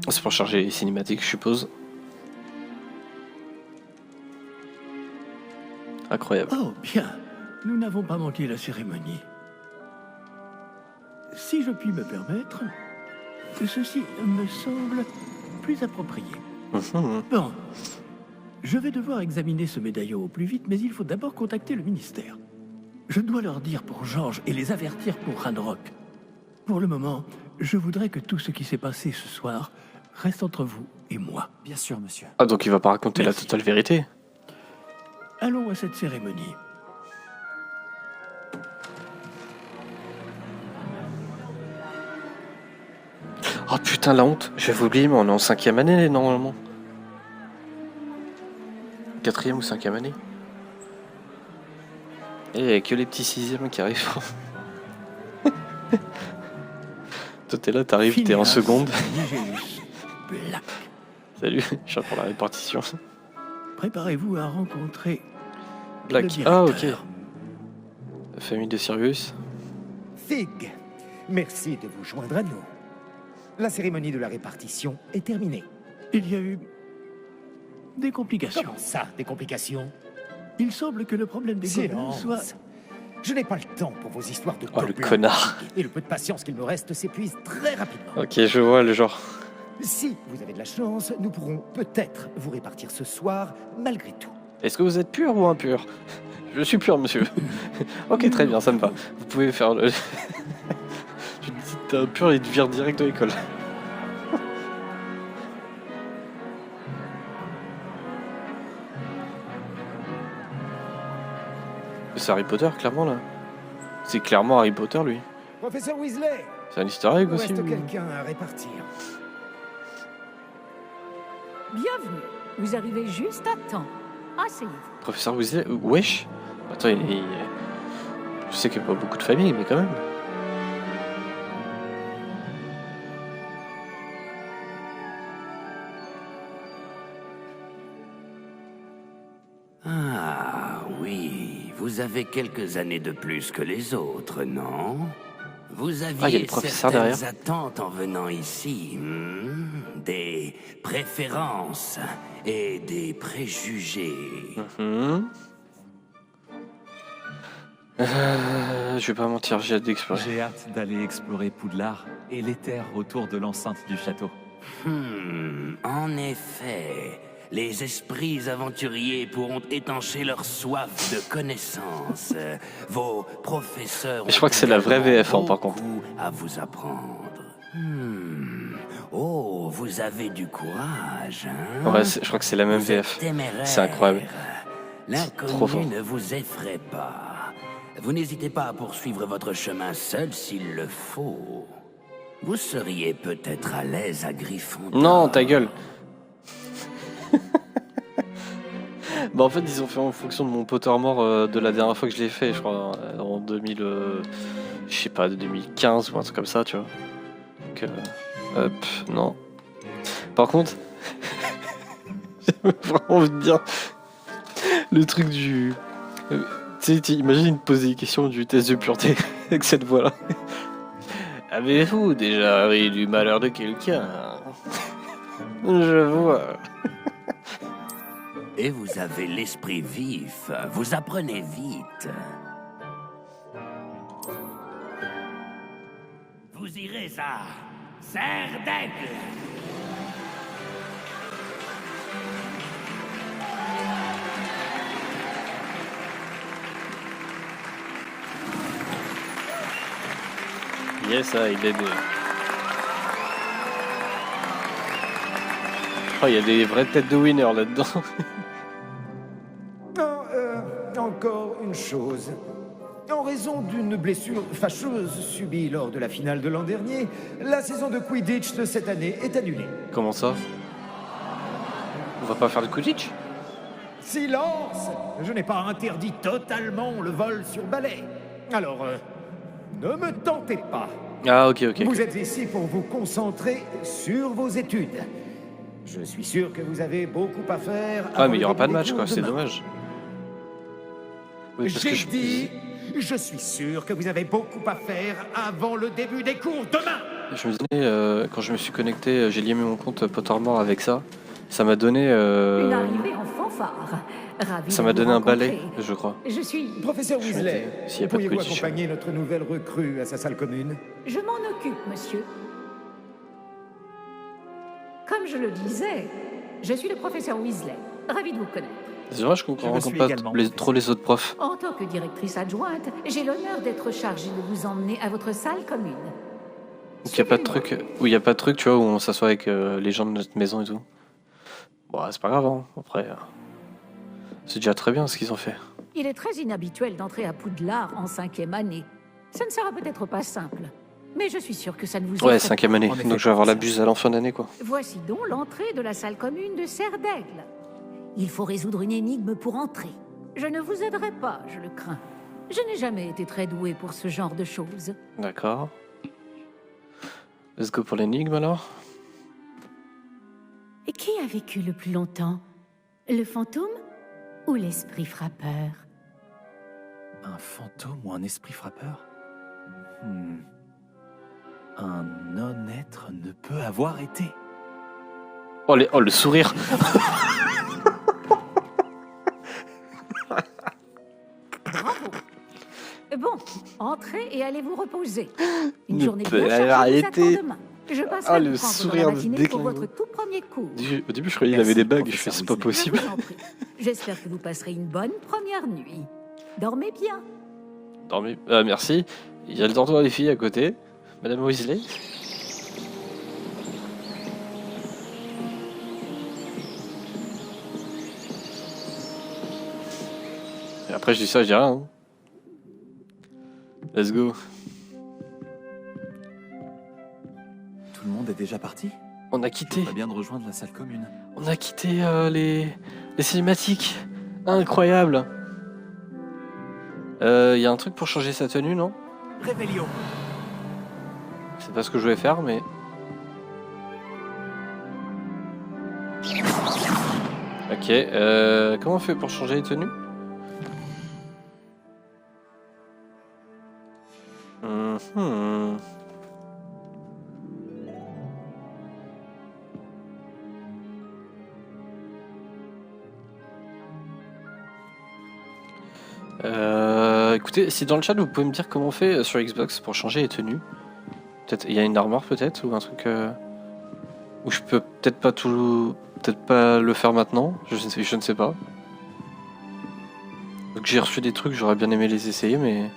C'est pour charger les cinématiques, je suppose. Incroyable. Oh, bien. Nous n'avons pas manqué la cérémonie. Si je puis me permettre, ceci me semble plus approprié. Bon, je vais devoir examiner ce médaillon au plus vite, mais il faut d'abord contacter le ministère. Je dois leur dire pour Georges et les avertir pour Ranrock. Pour le moment, je voudrais que tout ce qui s'est passé ce soir reste entre vous et moi. Bien sûr, monsieur. Ah, donc il va pas raconter Merci. la totale vérité. Allons à cette cérémonie. Oh putain, la honte. J'avais oublié, mais on est en 5e année normalement. 4e ou 5e année. Et il y a que les petits 6e qui arrivent. Toi t'es là, t'arrives, t'es en Phineas seconde. Nigellus Black. Salut, je suis pour la répartition. Préparez-vous à rencontrer le Black. directeur. Ah ok. La famille de Sirius. Fig, merci de vous joindre à nous. La cérémonie de la répartition est terminée. Il y a eu des complications. Comment ça, des complications? Il semble que le problème des gobelins Silence. soit... Je n'ai pas le temps pour vos histoires de Oh, le gobelins. connard. Et le peu de patience qu'il me reste s'épuise très rapidement. Ok, je vois le genre. Si vous avez de la chance, nous pourrons peut-être vous répartir ce soir, malgré tout. Est-ce que vous êtes pur ou impur? Je suis pur, monsieur. Ok, très bien, ça me va. Vous pouvez faire le... Tu te dis t'es impur, il te vire direct de l'école. C'est Harry Potter, clairement, là. C'est clairement Harry Potter, lui. Professeur Weasley, C'est un easter egg il aussi. reste ou- quelqu'un à répartir. Bienvenue. Vous arrivez juste à temps. Asseyez-vous. Professeur Weasley, wesh. Attends, je sais qu'il n'y a pas beaucoup de familles, mais quand même. Ah oui, vous avez quelques années de plus que les autres, non? Vous Ah, il y a aviez le professeur certaines derrière. attentes en venant ici, des préférences et des préjugés. Je vais pas mentir, j'ai hâte d'explorer. J'ai hâte d'aller explorer Poudlard et les terres autour de l'enceinte du château. En effet, les esprits aventuriers pourront étancher leur soif de connaissances. Vos professeurs Je crois que c'est la vraie VF, hein, par contre. beaucoup à vous apprendre. Oh, vous avez du courage, hein? Ouais, je crois que c'est la même Vous êtes VF. téméraire. C'est incroyable. trop fort. L'inconnu ne vous effraie pas. Vous n'hésitez pas à poursuivre votre chemin seul s'il le faut. Vous seriez peut-être à l'aise à Gryffondor. Non, ta gueule. Bah en fait ils ont fait en fonction de mon Pottermore de la dernière fois que je l'ai fait, je crois en 2000, je sais pas, 2015 ou un truc comme ça, tu vois. Donc hop, non. Par contre, j'ai vraiment envie de dire le truc du, tu sais, imagine poser une question du test de pureté avec cette voix-là. Avez-vous déjà ri du malheur de quelqu'un? Je vois. Et vous avez l'esprit vif, vous apprenez vite. Vous irez à Serre d'Aigle. Yes, il est de... Oh, il y a des vraies têtes de winner là-dedans. Non, encore une chose. En raison d'une blessure fâcheuse subie lors de la finale de l'an dernier, la saison de Quidditch de cette année est annulée. Comment ça? On va pas faire de Quidditch? Silence! Je n'ai pas interdit totalement le vol sur balai. Alors, ne me tentez pas. Ah ok, ok. Vous êtes ici pour vous concentrer sur vos études. Je suis sûr que vous avez beaucoup à faire. Ah avant mais il y le aura pas de début des match cours quoi, c'est demain. dommage. Oui, parce que J'ai dit, je suis sûr que vous avez beaucoup à faire avant le début des cours demain. Je me disais, quand je me suis connecté, j'ai lié mon compte Pottermore avec ça. Ça m'a donné, Une arrivée en fanfare. Ravi ça de m'a vous donné un rencontrer. balai, je crois. Je suis... Professeur Je Weasley, m'étais- s'il y a pas de pourriez-vous compétition. accompagner notre nouvelle recrue à sa salle commune? Je m'en occupe, monsieur. Comme je le disais, je suis le professeur Weasley. Ravi de vous connaître. C'est dommage qu'on Je le rencontre suis pas également, trop les autres profs. En tant que directrice adjointe, j'ai l'honneur d'être chargée de vous emmener à votre salle commune. Où il n'y a pas de truc, tu vois, où on s'assoit avec les gens de notre maison et tout. Bon, c'est pas grave, hein. Après, c'est déjà très bien ce qu'ils ont fait. Il est très inhabituel d'entrer à Poudlard en 5e année. Ça ne sera peut-être pas simple, mais je suis sûre que ça ne vous Ouais, effraie 5e année, En effet, donc je vais avoir la professeur. buse à l'enfant d'année, quoi. Voici donc l'entrée de la salle commune de Serre d'Aigle. Il faut résoudre une énigme pour entrer. Je ne vous aiderai pas, je le crains. Je n'ai jamais été très douée pour ce genre de choses. D'accord. Let's go pour l'énigme alors. Et qui a vécu le plus longtemps? Le fantôme ou l'esprit frappeur? Un fantôme ou un esprit frappeur? Un non-être ne peut avoir été. Oh, le sourire. Bravo. Bon, entrez et allez vous reposer. Une Ne journée peut bien chargée arrêter. vous attend demain. Je passerai Ah, vous le prendre dans sourire la de matinée pour déclin. votre tout premier cours. Au début, je croyais qu'il Merci, avait des bugs. Je professeur fais, c'est pas Weasley. possible. Je vous en prie. J'espère que vous passerez une bonne première nuit. Dormez bien. Dormez. Ah, merci. Il y a le dortoir des filles à côté. Madame Weasley. Et après, je dis ça, je dis rien. Hein. Let's go. Tout le monde est déjà parti? On a quitté. Pas bien de rejoindre la salle commune. On a quitté les cinématiques. Incroyable. Il y a un truc pour changer sa tenue, non? Réveillon. C'est pas ce que je voulais faire, mais... Ok, comment on fait pour changer les tenues? Mhm. Écoutez, si dans le chat vous pouvez me dire comment on fait sur Xbox pour changer les tenues. Peut-être il y a une armure peut-être ou un truc où je peux peut-être pas le faire maintenant. Je ne sais pas. Donc j'ai reçu des trucs, j'aurais bien aimé les essayer, mais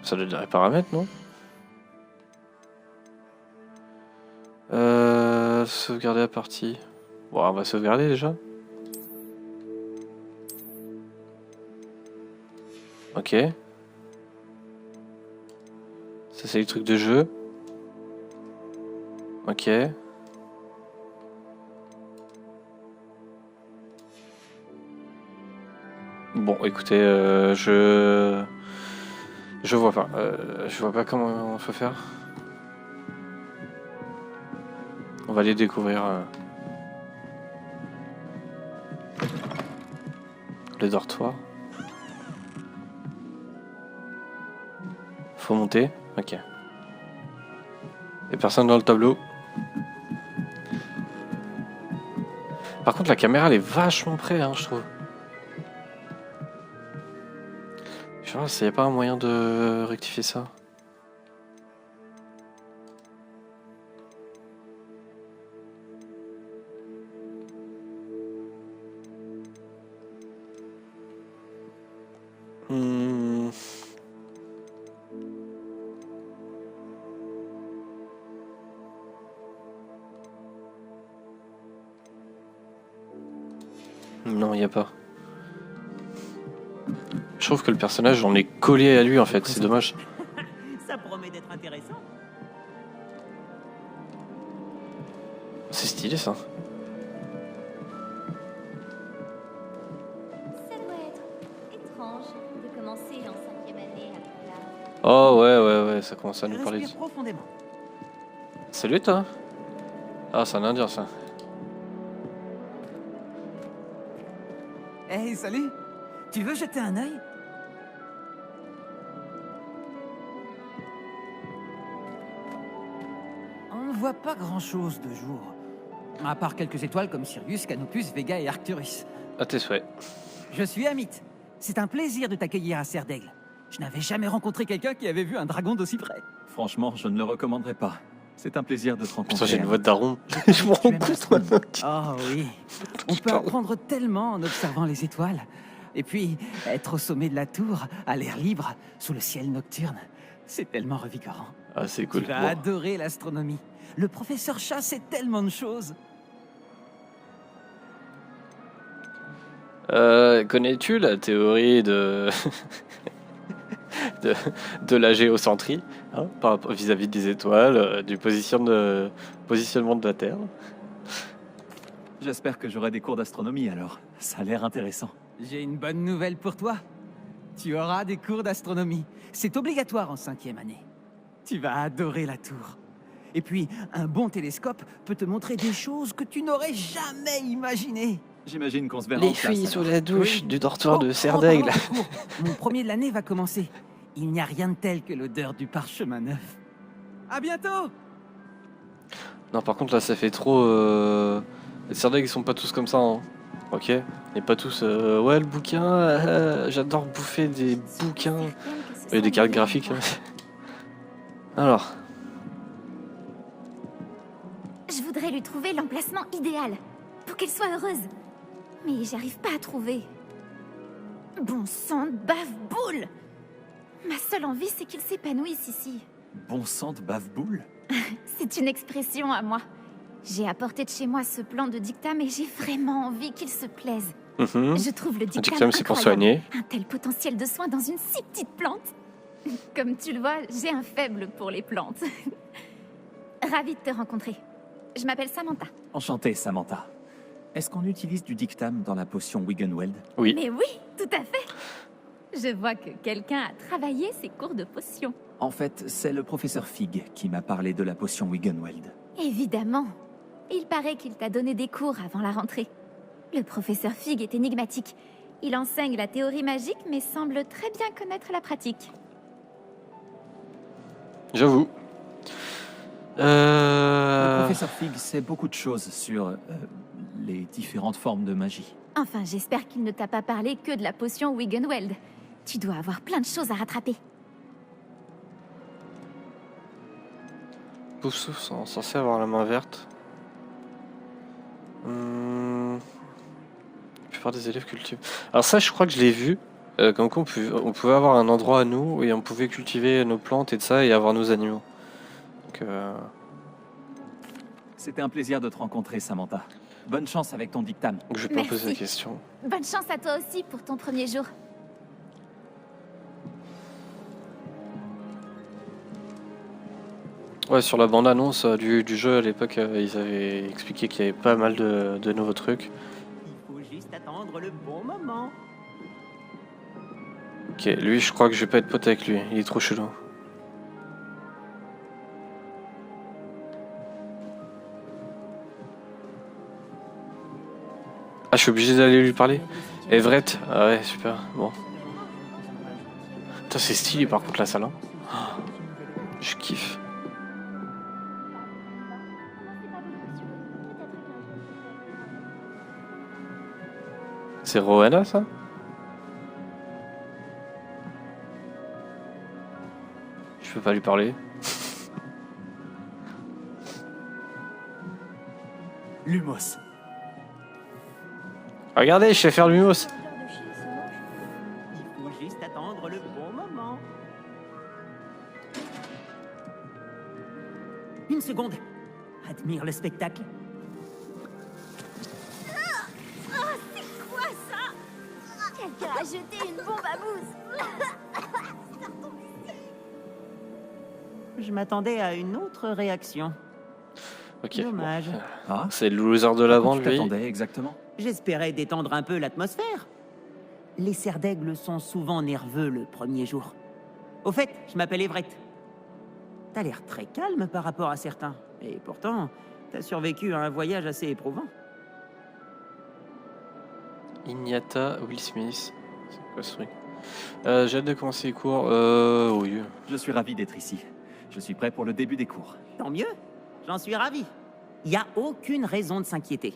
ça doit être des paramètres, non? Sauvegarder la partie. Bon, on va sauvegarder déjà. Ok. Ça c'est les trucs de jeu. Ok. Bon, écoutez, je vois pas. Je vois pas comment on peut faire. On va les découvrir. Les dortoirs. Faut monter. Ok. Et personne dans le tableau. Par contre, la caméra elle est vachement près, hein, je trouve. Je sais pas s'il n'y a pas un moyen de rectifier ça. Non, il n'y a pas. Je trouve que le personnage, on est collé à lui en fait, c'est dommage. Ça promet d'être intéressant. C'est stylé ça. Ça doit être étrange de commencer en 5e année à Poudlard. Oh ouais, ça commence à nous parler. Respire profondément. Salut toi. Ah, c'est un indien ça. Hey, salut. Tu veux jeter un œil? vois pas grand-chose de jour. À part quelques étoiles comme Sirius, Canopus, Vega et Arcturus. À tes souhaits. Je suis Amit. C'est un plaisir de t'accueillir à Serre d'Aigle. Je n'avais jamais rencontré quelqu'un qui avait vu un dragon d'aussi près. Franchement, je ne le recommanderais pas. C'est un plaisir de te rencontrer. Putain, j'ai une Amit. voix de daron. Je me rends Tu aimes compte maintenant. Oh oui. On peut Pardon. apprendre tellement en observant les étoiles. Et puis, être au sommet de la tour, à l'air libre, sous le ciel nocturne, c'est tellement revigorant. Ah, c'est cool. Tu vas Bon. adorer l'astronomie. Le professeur Chat sait tellement de choses. Connais-tu la théorie de de la géocentrie hein, vis-à-vis des étoiles, du positionnement de la Terre? J'espère que j'aurai des cours d'astronomie alors. Ça a l'air intéressant. J'ai une bonne nouvelle pour toi. Tu auras des cours d'astronomie. C'est obligatoire en 5e année. Tu vas adorer la tour. Et puis, un bon télescope peut te montrer des choses que tu n'aurais jamais imaginées. J'imagine qu'on se verra Les en classe, filles sous alors. la douche Oui. du dortoir de Serre Pardon, d'Aigle. des cours. Mon premier de l'année va commencer. Il n'y a rien de tel que l'odeur du parchemin neuf. À bientôt. Non, par contre, là, ça fait trop. Les Serre d'Aigle, ils sont pas tous comme ça. Hein. Ok? Et pas tous. Ouais, le bouquin. J'adore bouffer des bouquins. Et des cartes graphiques. Alors. Je voudrais lui trouver l'emplacement idéal pour qu'elle soit heureuse. Mais j'arrive pas à trouver. Bon sang de bave-boule! Ma seule envie, c'est qu'il s'épanouisse ici. Bon sang de bave-boule. C'est une expression à moi. J'ai apporté de chez moi ce plan de dictam et j'ai vraiment envie qu'il se plaise. Je trouve le Un dictam dictum, c'est pour incroyable. soigner. Un tel potentiel de soin dans une si petite plante. Comme tu le vois, j'ai un faible pour les plantes. Ravie de te rencontrer. Je m'appelle Samantha. Enchanté, Samantha. Est-ce qu'on utilise du dictam dans la potion Wiggenweld? Oui. Mais oui, tout à fait. Je vois que quelqu'un a travaillé ses cours de potions. En fait, c'est le professeur Fig qui m'a parlé de la potion Wiggenweld. Évidemment. Il paraît qu'il t'a donné des cours avant la rentrée. Le professeur Fig est énigmatique. Il enseigne la théorie magique, mais semble très bien connaître la pratique. J'avoue. Le professeur Fig sait beaucoup de choses sur les différentes formes de magie. Enfin, j'espère qu'il ne t'a pas parlé que de la potion Wiggenweld. Tu dois avoir plein de choses à rattraper. Poufsouffle sont censés avoir la main verte. La plupart des élèves cultivent. Alors ça, je crois que je l'ai vu. Comme quoi, on pouvait avoir un endroit à nous et on pouvait cultiver nos plantes et de ça et avoir nos animaux. Donc, C'était un plaisir de te rencontrer, Samantha. Bonne chance avec ton dictam. donc je vais pas Merci. poser la question. Bonne chance à toi aussi pour ton premier jour. Ouais, sur la bande-annonce du jeu à l'époque, ils avaient expliqué qu'il y avait pas mal de nouveaux trucs. Il faut juste attendre le bon moment. Ok, lui, je crois que je vais pas être pote avec lui. Il est trop chelou. Ah, je suis obligé d'aller lui parler. Everett, ah ouais, super. Bon. Putain, c'est stylé par contre la salle. Hein. Oh, je kiffe. C'est Rowena, ça? Je peux pas lui parler. Lumos. Regardez, je sais faire le mimos. Il faut juste attendre le bon moment. Une seconde. Admire le spectacle. C'est quoi ça? Quelqu'un a jeté une bombe à mousse. Je m'attendais à une autre réaction. Ok. Dommage. Ah, C'est le loser de la à quoi bande, tu lui. t'attendais exactement? J'espérais détendre un peu l'atmosphère. Les cerfs d'aigle sont souvent nerveux le premier jour. Au fait, je m'appelle Everett. T'as l'air très calme par rapport à certains. Et pourtant, t'as survécu à un voyage assez éprouvant. Ignata Will Smith. C'est quoi ce truc? J'ai hâte de commencer les cours. Oui. Je suis ravi d'être ici. Je suis prêt pour le début des cours. Tant mieux. j'en suis ravi. Il n'y a aucune raison de s'inquiéter.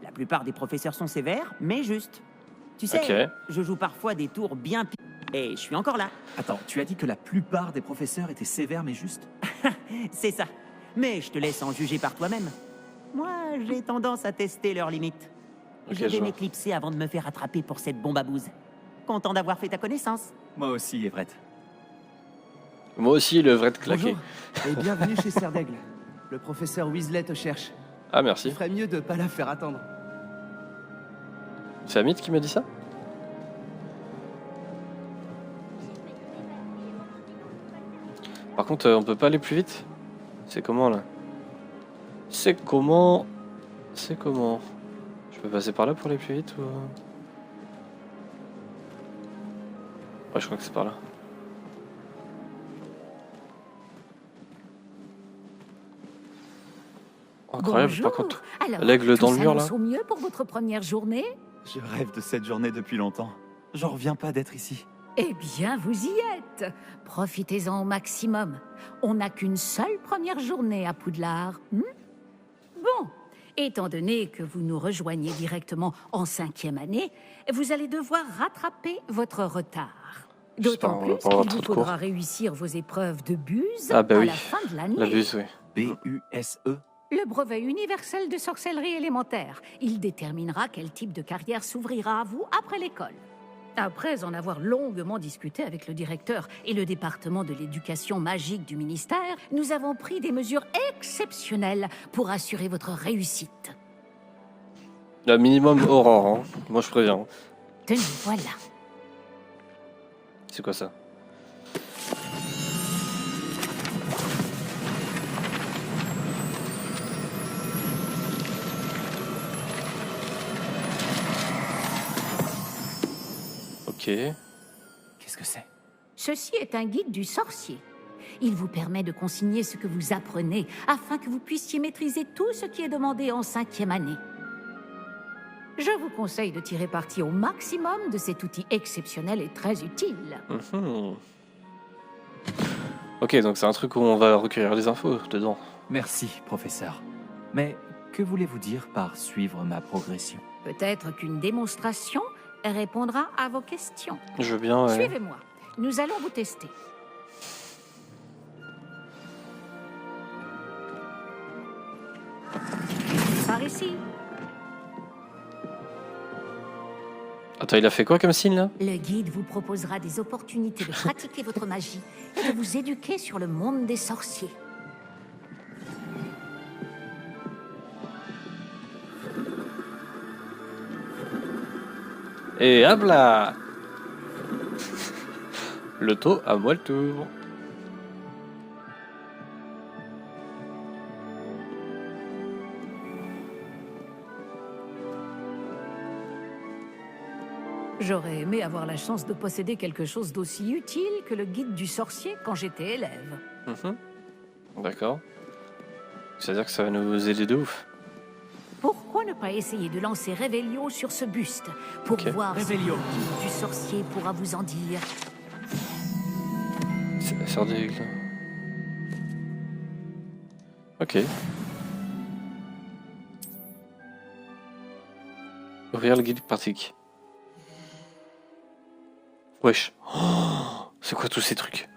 La plupart des professeurs sont sévères, mais justes. Tu sais, Ok. je joue parfois des tours bien pires. Et je suis encore là. Attends, tu as dit que la plupart des professeurs étaient sévères mais justes? C'est ça. Mais je te laisse en juger par toi-même. Moi, j'ai tendance à tester leurs limites. Ok, Je je vais vois. m'éclipser avant de me faire attraper pour cette bombe à bouse. Content d'avoir fait ta connaissance. Moi aussi, Everett. Moi aussi, le vrai de claquer. Bonjour, et bienvenue chez Serdaigle. Le professeur Weasley te cherche. Ah, Il merci. ferait mieux de pas la faire attendre. C'est Amit qui m'a dit ça? Par contre, on peut pas aller plus vite? C'est comment là? C'est comment? C'est comment? Je peux passer par là pour aller plus vite ou... Ouais, je crois que c'est par là. Incroyable, Bonjour. par contre. Alors, l'aigle tout dans le mur, là. s'annonce au mieux pour votre première journée? Je rêve de cette journée depuis longtemps. J'en reviens pas d'être ici. Eh bien, vous y êtes. Profitez-en au maximum. On n'a qu'une seule première journée à Poudlard. Bon, étant donné que vous nous rejoignez directement en 5e année, vous allez devoir rattraper votre retard. D'autant J'espère, on va plus pas avoir qu'il trop vous de cours. faudra réussir vos épreuves de buse Ah bah à oui. la fin de l'année. La buse, oui. B-U-S-E. Le brevet universel de sorcellerie élémentaire. Il déterminera quel type de carrière s'ouvrira à vous après l'école. Après en avoir longuement discuté avec le directeur et le département de l'éducation magique du ministère, nous avons pris des mesures exceptionnelles pour assurer votre réussite. Le minimum Aurore, hein. Moi je préviens. Tenez, voilà. C'est quoi ça? Ok. Qu'est-ce que c'est? Ceci est un guide du sorcier. Il vous permet de consigner ce que vous apprenez afin que vous puissiez maîtriser tout ce qui est demandé en 5e année. Je vous conseille de tirer parti au maximum de cet outil exceptionnel et très utile. Mhm. Ok, donc c'est un truc où on va recueillir les infos dedans. Merci, professeur. Mais que voulez-vous dire par suivre ma progression? Peut-être qu'une démonstration répondra à vos questions. Je veux bien, ouais. Suivez-moi. Nous allons vous tester. Par ici. Attends, il a fait quoi comme signe là? Le guide vous proposera des opportunités de pratiquer votre magie et de vous éduquer sur le monde des sorciers. Et hop là. Le taux, à moi le tour. J'aurais aimé avoir la chance de posséder quelque chose d'aussi utile que le guide du sorcier quand j'étais élève. Mhm. D'accord. C'est-à-dire que ça va nous aider de ouf. Pourquoi ne pas essayer de lancer Révélio sur ce buste pour Ok. voir ce que le Révélio. guide du sorcier pourra vous en dire. Sœur d'aigle. Ok. Ouvrir le guide pratique. Wesh. Oh, c'est quoi tous ces trucs?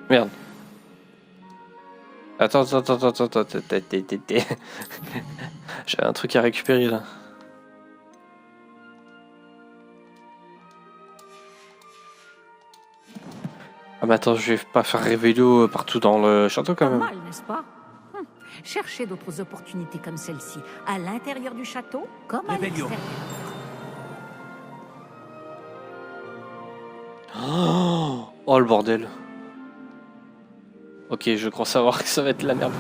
Merde. Attends. J'ai un truc à récupérer là. Ah mais attends, je vais pas faire Révélo partout dans le château quand Pas même. mal, n'est-ce pas? Cherchez d'autres opportunités comme celle-ci, à l'intérieur du château comme à Révélio. l'extérieur. Oh le bordel. Ok, je crois savoir que ça va être la merde.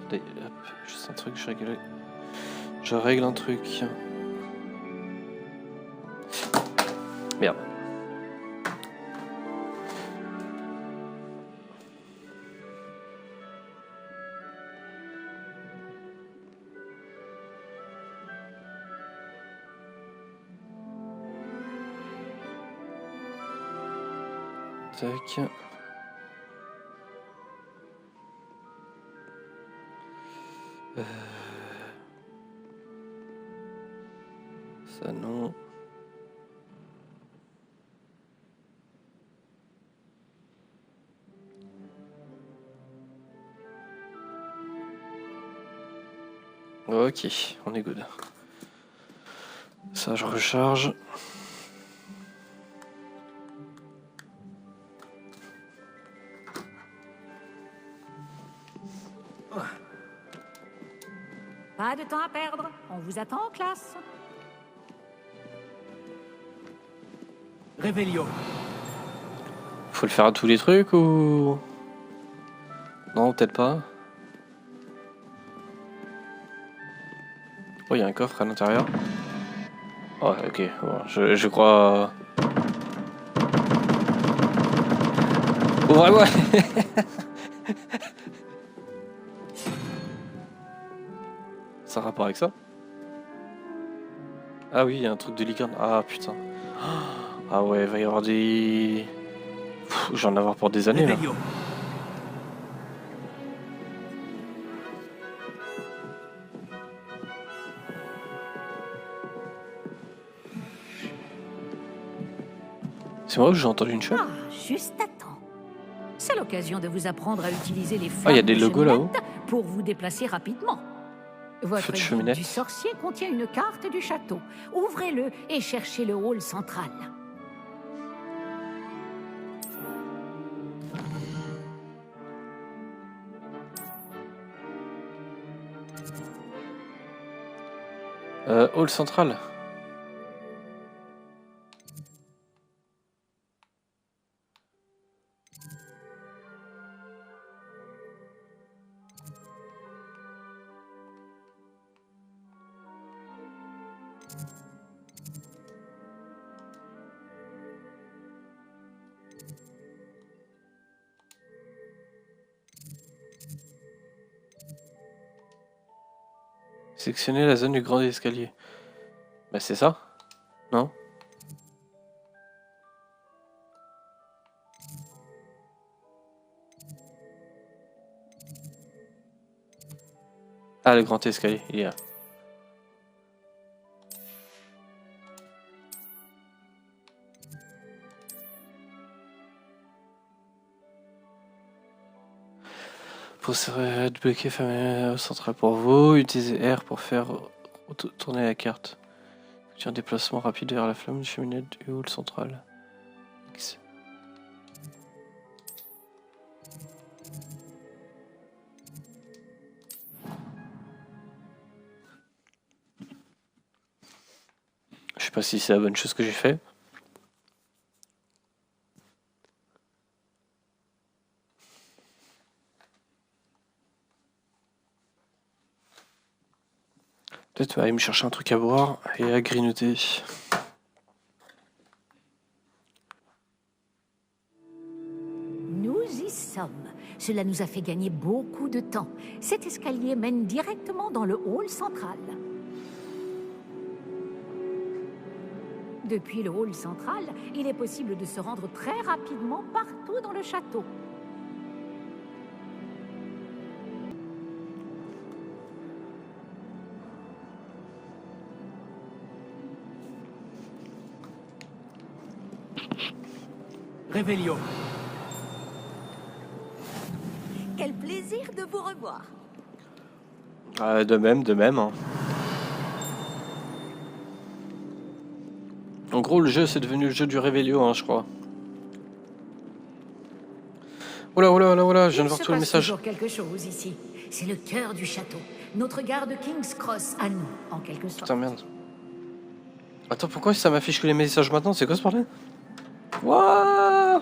Attendez, hop, juste un truc, je règle un truc. Merde. Tac. Ça non. Ok, on est good. Ça, je recharge. Pas de temps à perdre. On vous attend en classe. Réveillon. Faut le faire à tous les trucs ou... Non, peut-être pas. Oh, il y a un coffre à l'intérieur. Oh, ok, bon, je crois... Ouvrez-moi. Ça a un rapport avec ça? Ah oui, il y a un truc de licorne. Ah putain. Ah ouais, il va y avoir des... Je vais en avoir pour des années là. Réveillon. C'est vrai que j'ai entendu une chose. Ah, juste à temps. C'est l'occasion de vous apprendre à utiliser les Ah, il y a flammes des de logos là-haut. cheminette pour vous déplacer rapidement. Votre Feu de guide cheminette. du sorcier contient une carte du château. Ouvrez-le et cherchez le hall central. Hall central. Sectionner la zone du grand escalier. Bah c'est ça? Non? Ah, le grand escalier, il est là. Pour se débloquer, fermez central pour vous. Utilisez R pour faire tourner la carte. Un déplacement rapide vers la flamme de cheminée du hall central. X. Je sais pas si c'est la bonne chose que j'ai fait. Peut-être aller me chercher un truc à boire et à grignoter. Nous y sommes. Cela nous a fait gagner beaucoup de temps. Cet escalier mène directement dans le hall central. Depuis le hall central, il est possible de se rendre très rapidement partout dans le château. Réveillon. Quel plaisir de vous revoir. De même. Hein. En gros, le jeu, c'est devenu le jeu du Réveillon, hein, je crois. Oula, je viens de voir tout le message. Toujours quelque chose ici. C'est le cœur du château. Notre gare de King's Cross à nous, en quelque sorte. Putain, merde. Attends, pourquoi ça m'affiche que les messages maintenant? C'est quoi ce bordel? Wouah.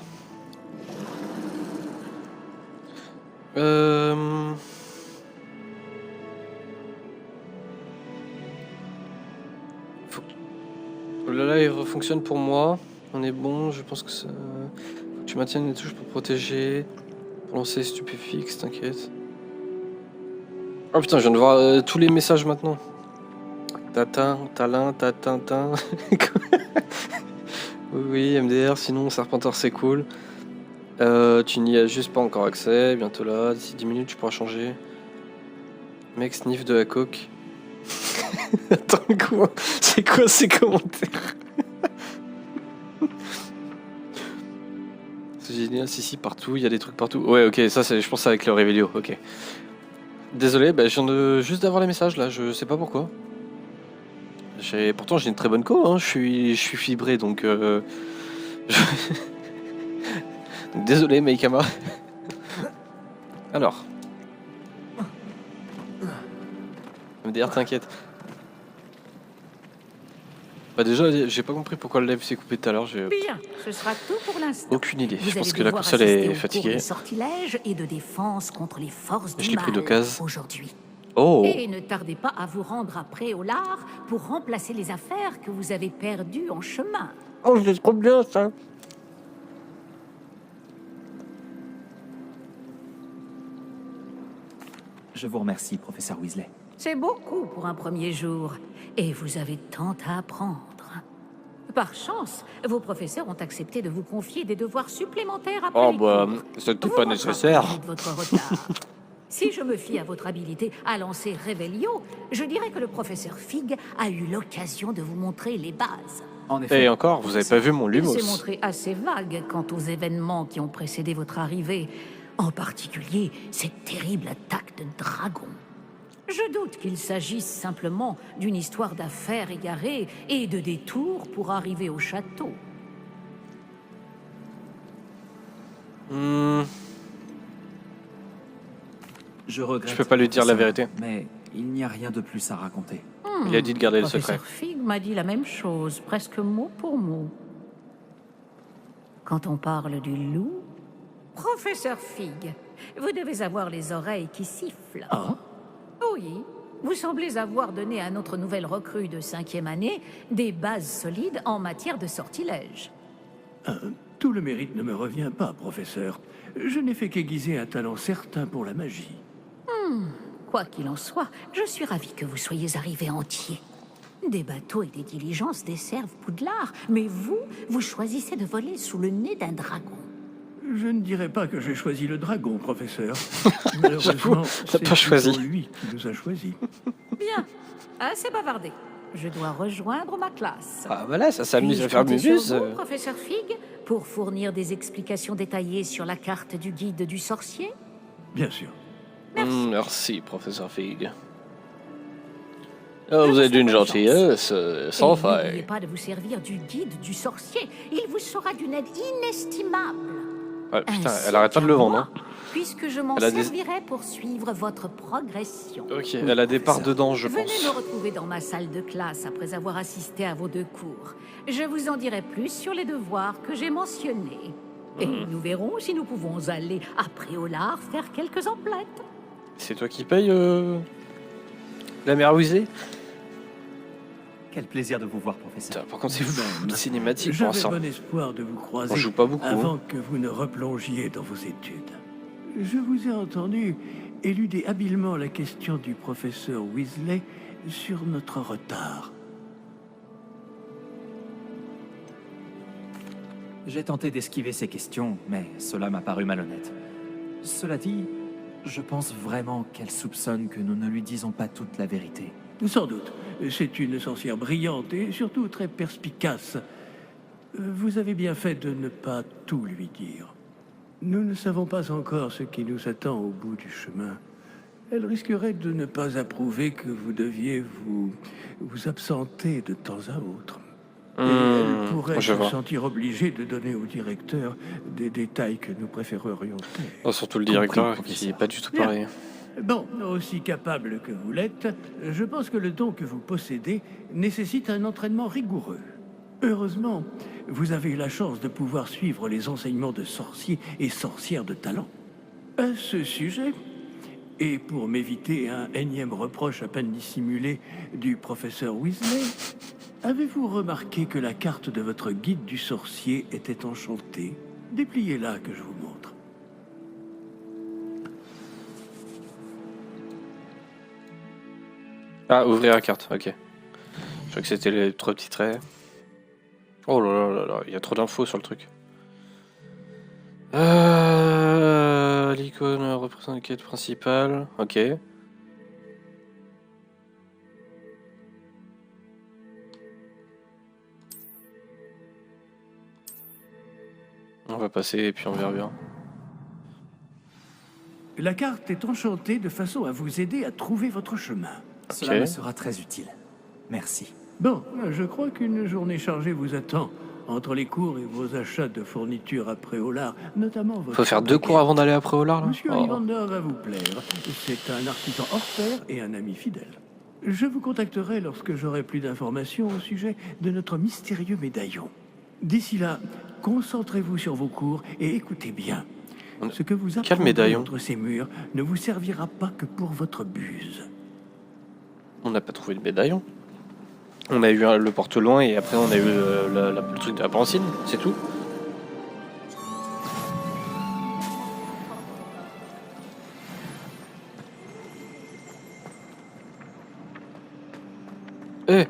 Là, il refonctionne pour moi. On est bon, je pense que ça... Faut que tu maintiennes les touches pour protéger. Pour lancer les stupéfixes, t'inquiète. Oh putain, je viens de voir tous les messages maintenant. Tatin, talin, tatin. Oui, MDR, sinon Serpentor c'est cool. Tu n'y as juste pas encore accès, bientôt là, d'ici 10 minutes tu pourras changer. Mec sniff de la coke. Attends, quoi? C'est quoi ces commentaires? C'est génial, si, partout, il y a des trucs partout. Ouais, ok, ça c'est, je pense avec le Revelio, ok. Désolé, bah, je viens de juste d'avoir les messages là, je sais pas pourquoi. Pourtant j'ai une très bonne co, hein. Je suis fibré donc... Désolé Meikama. Alors. MDR t'inquiète. Bah déjà j'ai pas compris pourquoi le live s'est coupé tout à l'heure. Bien, ce sera tout pour l'instant. Aucune idée. Vous Je pense allez que la devoir console assister est au fatiguée. cours de sortilège et de défense contre les forces du Je l'ai pris mal d'occasion. aujourd'hui. Oh. Et ne tardez pas à vous rendre à Préolard pour remplacer les affaires que vous avez perdues en chemin. Oh, c'est trop bien ça. Je vous remercie, professeur Weasley. C'est beaucoup pour un premier jour, et vous avez tant à apprendre. Par chance, vos professeurs ont accepté de vous confier des devoirs supplémentaires après Oh les bah, cours. c'était Vous pas rattraperez nécessaire. vite votre retard. Si je me fie à votre habilité à lancer Revelio, je dirais que le professeur Fig a eu l'occasion de vous montrer les bases. En effet. Et encore, vous avez pas vu mon Il Lumos. s'est montré assez vague quant aux événements qui ont précédé votre arrivée, en particulier cette terrible attaque de dragon. Je doute qu'il s'agisse simplement d'une histoire d'affaires égarées et de détours pour arriver au château. Je regrette. Je peux pas lui dire la vérité. Mais il n'y a rien de plus à raconter. Il a dit de garder le secret. Professeur Fig m'a dit la même chose, presque mot pour mot. Quand on parle du loup... Professeur Fig, vous devez avoir les oreilles qui sifflent. Ah? Oui, vous semblez avoir donné à notre nouvelle recrue de 5e année des bases solides en matière de sortilège. Tout le mérite ne me revient pas, professeur. Je n'ai fait qu'aiguiser un talent certain pour la magie. Quoi qu'il en soit, je suis ravi que vous soyez arrivé entier. Des bateaux et des diligences desservent Poudlard, mais vous choisissez de voler sous le nez d'un dragon. Je ne dirais pas que j'ai choisi le dragon, professeur. Malheureusement, t'as pas choisi. plutôt lui qui nous a choisis. Bien, assez bavardé. Je dois rejoindre ma classe. Ah voilà, ça s'amuse Puis-je à faire compter mumuse. sur vous, professeur Fig, pour fournir des explications détaillées sur la carte du guide du sorcier? Bien sûr. Merci, professeur Fig. Oh, vous êtes d'une gentillesse sans Et n'oubliez faille. pas de vous servir du guide du sorcier. Il vous sera d'une aide inestimable. Ouais, putain, Ainsi elle arrête pas de le qu'à vendre. moi, Hein. Puisque je m'en Elle a des- servirai pour suivre votre progression. Ok, elle a des parts dedans, je Venez pense. me retrouver dans ma salle de classe après avoir assisté à vos 2 cours. Je vous en dirai plus sur les devoirs que j'ai mentionnés. Et nous verrons si nous pouvons aller à Préolard faire quelques emplettes. C'est toi qui paye la mère Weasley? Quel plaisir de vous voir, professeur. Putain, par contre, c'est fou, Même. cinématique pour J'avais l'instant. bon espoir de vous croiser On joue pas beaucoup. avant Hein. que vous ne replongiez dans vos études. Je vous ai entendu éluder habilement la question du professeur Weasley sur notre retard. J'ai tenté d'esquiver ces questions, mais cela m'a paru malhonnête. Cela dit, je pense vraiment qu'elle soupçonne que nous ne lui disons pas toute la vérité. Sans doute. C'est une sorcière brillante et surtout très perspicace. Vous avez bien fait de ne pas tout lui dire. Nous ne savons pas encore ce qui nous attend au bout du chemin. Elle risquerait de ne pas approuver que vous deviez vous absenter de temps à autre. Et elle pourrait je se vois. sentir obligée de donner au directeur des détails que nous préférerions taire. Oh, surtout le directeur Compris, qui est professeur. pas du tout Bien. pareil. Bon, aussi capable que vous l'êtes, je pense que le don que vous possédez nécessite un entraînement rigoureux. Heureusement, vous avez eu la chance de pouvoir suivre les enseignements de sorciers et sorcières de talent. À ce sujet, Et pour m'éviter un énième reproche à peine dissimulé du professeur Weasley, avez-vous remarqué que la carte de votre guide du sorcier était enchantée? Dépliez-la que je vous montre. Ah, ouvrir la carte, ok. Je crois que c'était les 3 petits traits. Oh là là là là, il y a trop d'infos sur le truc. L'icône représente la quête principale, ok. On va passer et puis on verra bien. La carte est enchantée de façon à vous aider à trouver votre chemin. Cela me sera très utile. Merci. Bon, je crois qu'une journée chargée vous attend. Entre les cours et vos achats de fournitures à Préolard, notamment votre... Faut faire 2 cours avant d'aller à Préolard, là? Monsieur Ollivander va vous plaire. C'est un artisan hors pair et un ami fidèle. Je vous contacterai lorsque j'aurai plus d'informations au sujet de notre mystérieux médaillon. D'ici là, concentrez-vous sur vos cours et écoutez bien. Ce que vous apprendrez entre ces murs ne vous servira pas que pour votre buse. On n'a pas trouvé le médaillon. On a eu le porte-loin et après on a eu le truc de la pancine, c'est tout. Eh!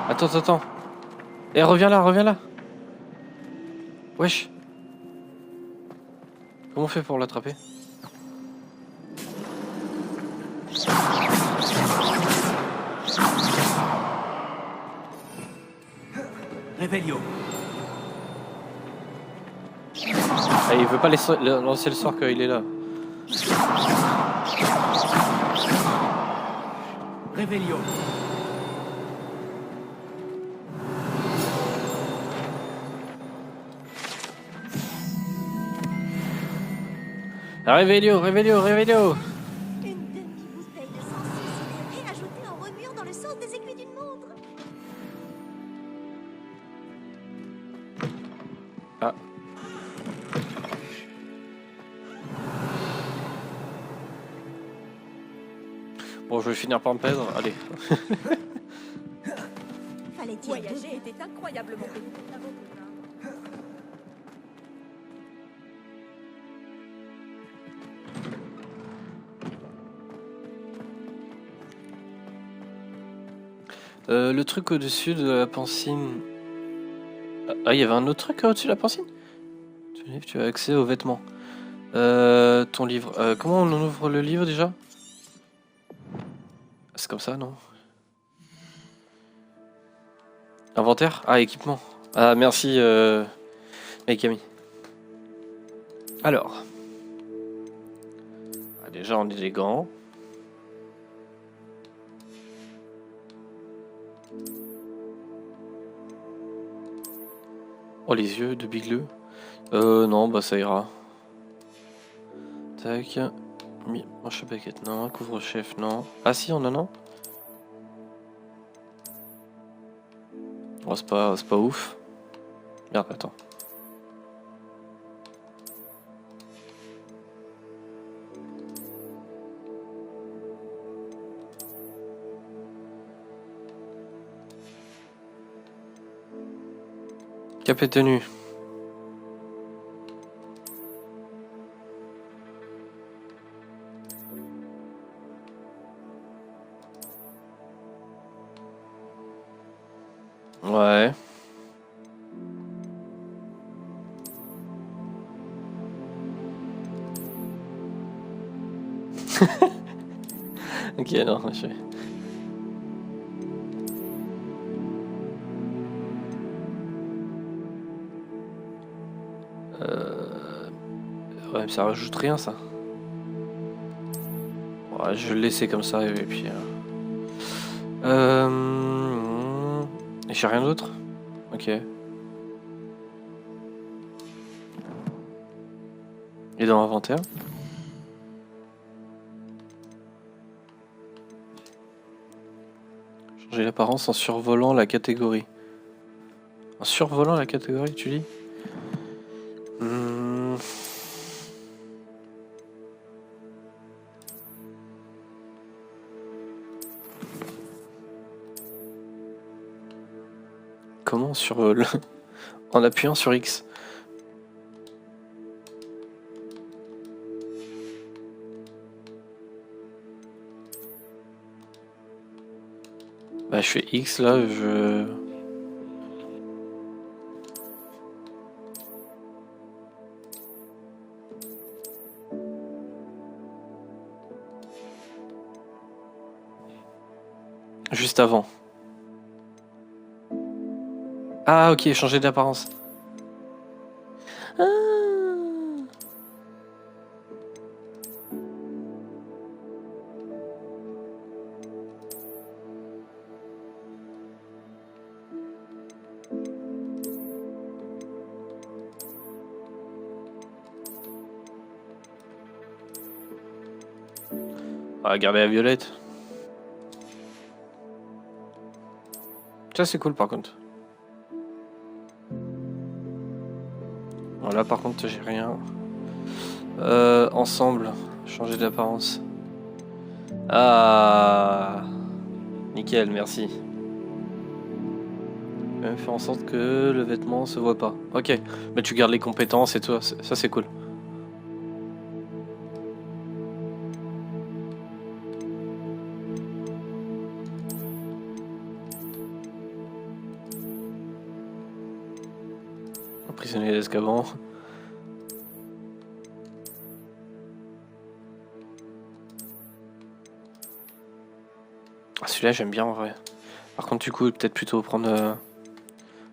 Attends. Eh, reviens là. Wesh. Comment on fait pour l'attraper? Réveillon. Ah, il veut pas lancer le sort quand il est là. Réveillon. Réveillon. Une demi-bouteille de sang sucré ajoutée en remuant dans le sens des aiguilles d'une montre. Ah. Bon, je vais finir par me perdre. Allez. Fallait-il Voyager était incroyablement pénible. Le truc au-dessus de la pancine. Ah, il y avait un autre truc au-dessus de la pancine? Tu as accès aux vêtements. Ton livre. Comment on ouvre le livre déjà? C'est comme ça, non? Inventaire? Ah, équipement. Ah, merci, Camille. Alors. Ah, déjà, on a des gants. Oh, les yeux de Bigleux. Non, bah ça ira. Tac. Manche à baguette, non. Couvre-chef, non. Ah si, on en a un. Oh, c'est pas ouf. Merde, attends. Cap et tenue. Ouais. Ok, non, je vais... Ouais, mais ça rajoute rien, ça. Ouais, je vais le laisser comme ça, et puis... Et j'ai rien d'autre? Ok. Et dans l'inventaire? Changer l'apparence en survolant la catégorie. En survolant la catégorie, tu dis Comment sur le... en appuyant sur X? Bah je fais X là, je... Juste avant. Ah ok, changer d'apparence. Ah. On va garder la violette. Ça c'est cool par contre. Voilà, par contre j'ai rien. Ensemble, changer d'apparence. Ah, nickel, merci. Même faire en sorte que le vêtement se voit pas. Ok, mais tu gardes les compétences et tout, ça c'est cool. Prisonnier d'Azkaban. Ah, celui-là j'aime bien en vrai. Par contre du coup peut-être plutôt prendre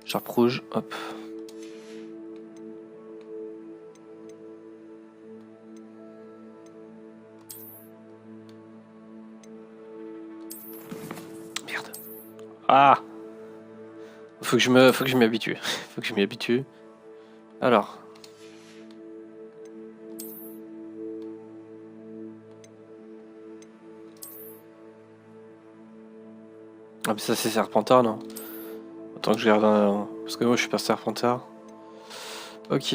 Sharp rouge, hop. Merde. Ah, faut que je m'y habitue. Faut que je m'y habitue. Alors. Ah mais ça c'est Serpentard non? Autant que je regarde parce que moi je suis pas Serpentard. Ok.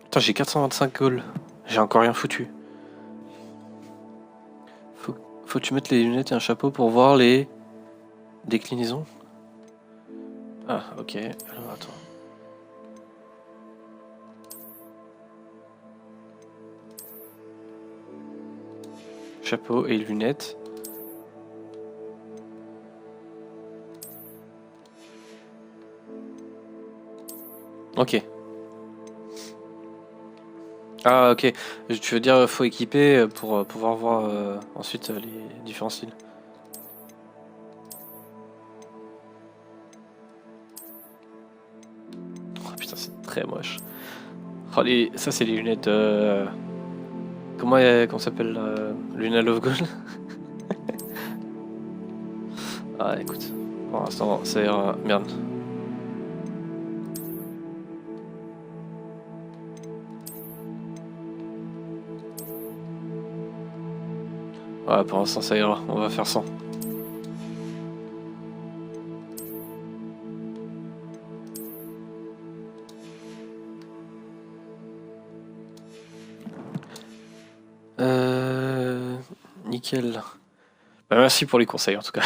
Attends, j'ai 425 goals. J'ai encore rien foutu. Faut que tu mettes les lunettes et un chapeau pour voir les déclinaisons. Ah ok. Alors attends. Chapeau et lunettes. Ok. Ah ok. Tu veux dire faut équiper pour pouvoir voir ensuite les différents styles. Oh putain c'est très moche. Oh, ça c'est les lunettes... Comment s'appelle Luna Love Gold. Ah écoute, pour l'instant ça ira. Merde. Ouais, pour l'instant ça ira, on va faire 100. Nickel. Bah, merci pour les conseils en tout cas.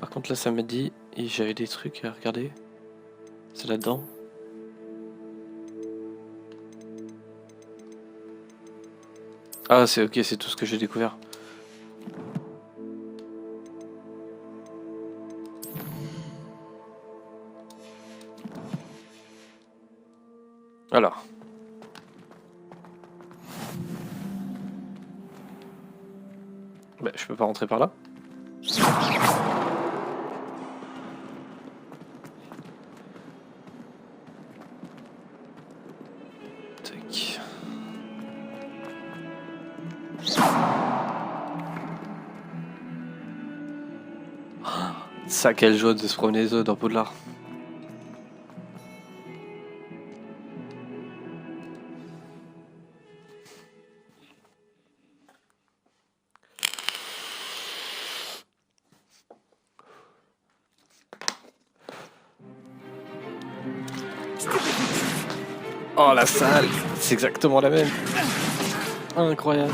Par contre là ça m'a dit, et j'avais des trucs à regarder. C'est là-dedans. Ah c'est ok, c'est tout ce que j'ai découvert. Alors. Bah, je peux pas rentrer par là. Tac. Ça, quelle joie de se promener dans Poudlard. Oh la salle, c'est exactement la même. Incroyable.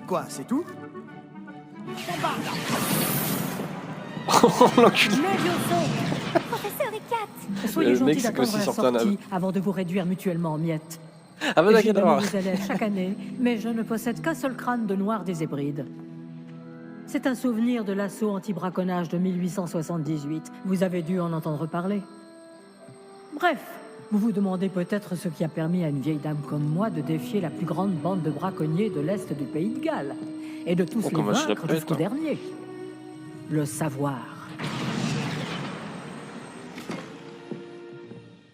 Quoi, c'est tout? Oh l'enculé. Professeur Icat! Soyez Le gentil mec, c'est d'attendre comme la s'il sortait un sortie avant de vous réduire mutuellement en miettes. Ah bah J'ai de d'accord. nouveaux élèves chaque année, mais je ne possède qu'un seul crâne de noir des Hébrides. C'est un souvenir de l'assaut anti-braconnage de 1878. Vous avez dû en entendre parler. Bref, vous vous demandez peut-être ce qui a permis à une vieille dame comme moi de défier la plus grande bande de braconniers de l'Est du pays de Galles, et de tous les comment je la vaincre pète, jusqu'au hein. dernier. Le savoir.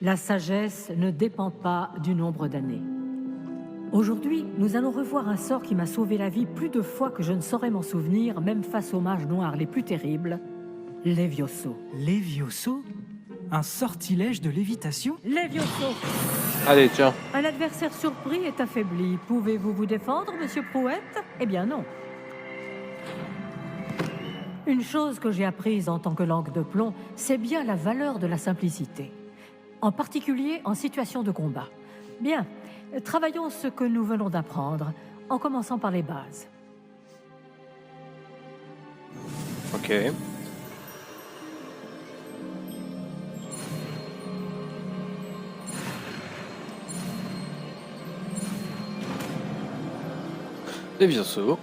La sagesse ne dépend pas du nombre d'années. Aujourd'hui, nous allons revoir un sort qui m'a sauvé la vie plus de fois que je ne saurais m'en souvenir, même face aux mages noirs les plus terribles, Levioso. Levioso? Un sortilège de lévitation? Levioso! Allez, tiens. Un adversaire surpris est affaibli. Pouvez-vous vous défendre, monsieur Prouette? Eh bien non. Une chose que j'ai apprise en tant que langue de plomb, c'est bien la valeur de la simplicité. En particulier en situation de combat. Bien, travaillons ce que nous venons d'apprendre, en commençant par les bases. Ok. Levioso.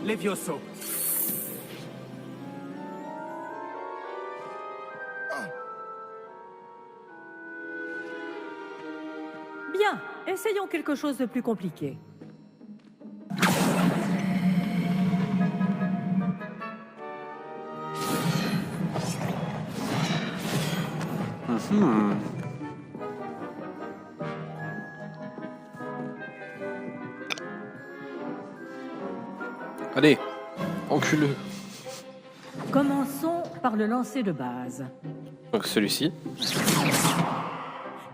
Levioso. Bien, essayons quelque chose de plus compliqué. Hmm. Allez, enculeux. Commençons par le lancer de base. Donc celui-ci.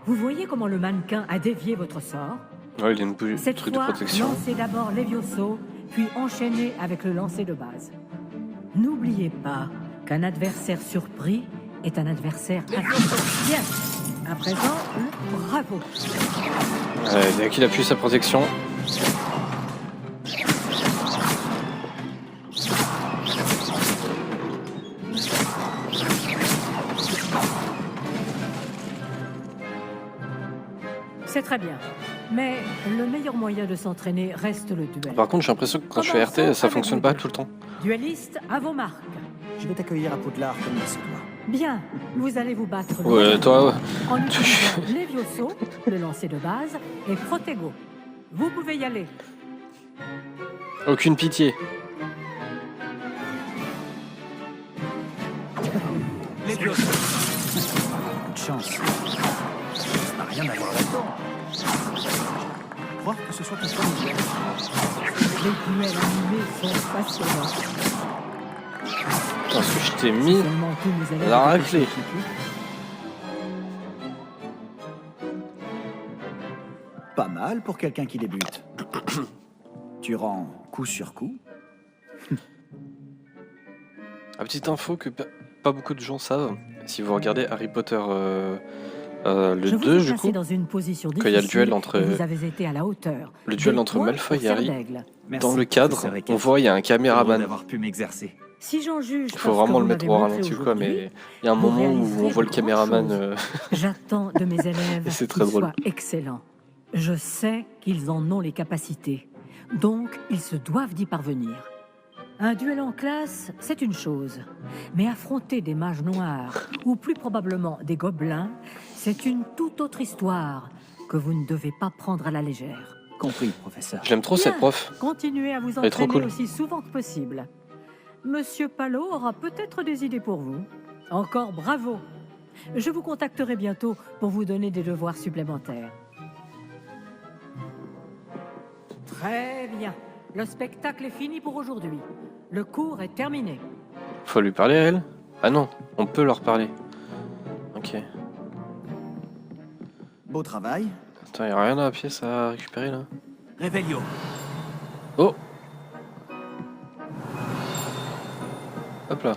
Vous voyez comment le mannequin a dévié votre sort? Ouais, il y a une bougie, Cette truc de fois, protection. lancez d'abord Levioso, puis enchaînez avec le lancer de base. N'oubliez pas qu'un adversaire surpris est un adversaire affaibli. Bien. À présent, le bravo. Dès qu'il appuie sa protection. C'est très bien. Mais le meilleur moyen de s'entraîner reste le duel. Par contre, j'ai l'impression que quand je fais RT, ça fonctionne pas tout le temps. Dueliste, à vos marques. Je vais t'accueillir à Poudlard comme il se doit. Bien, vous allez vous battre. Ouais, toi, En utilisant Levioso, le lancer de base, et Protego. Vous pouvez y aller. aucune pitié. Levioso. Coup de chance. Ça n'a rien à voir là-dedans. Croire que ce soit ton premier. Les duels animés sont passionnants. Parce que je t'ai mis Seulement tous mes élèves la étaient raclée. spécifiques. Pas mal pour quelqu'un qui débute. Tu rends coup sur coup. La petite info que pas beaucoup de gens savent, si vous regardez Harry Potter le Je vous 2 ai du placé coup, dans une position quand il y a le duel difficile entre et vous avez été à la hauteur. le duel Des entre points Malfoy pour et Harry, Serdaigle. Merci, dans le cadre, professeur Eckert. on voit il y a un Heureux caméraman. d'avoir pu m'exercer. Si j'en juge Il faut vraiment le mettre au ralenti quoi, mais il y a un moment où on voit le caméraman. J'attends de mes élèves Et c'est qu'ils très drôle. soient excellents. Je sais qu'ils en ont les capacités, donc ils se doivent d'y parvenir. Un duel en classe, c'est une chose, mais affronter des mages noirs, ou plus probablement des gobelins, c'est une toute autre histoire que vous ne devez pas prendre à la légère. Compris, professeur. J'aime trop cette Bien, prof. continuez à vous Elle est trop entraîner cool. aussi souvent que possible. Monsieur Palot aura peut-être des idées pour vous. Encore bravo. Je vous contacterai bientôt pour vous donner des devoirs supplémentaires. Très bien. Le spectacle est fini pour aujourd'hui. Le cours est terminé. Faut lui parler à elle? Ah non, on peut leur parler. Ok. Beau travail. Attends, y a rien à la pièce à récupérer là? Revelio. Oh! Hop là.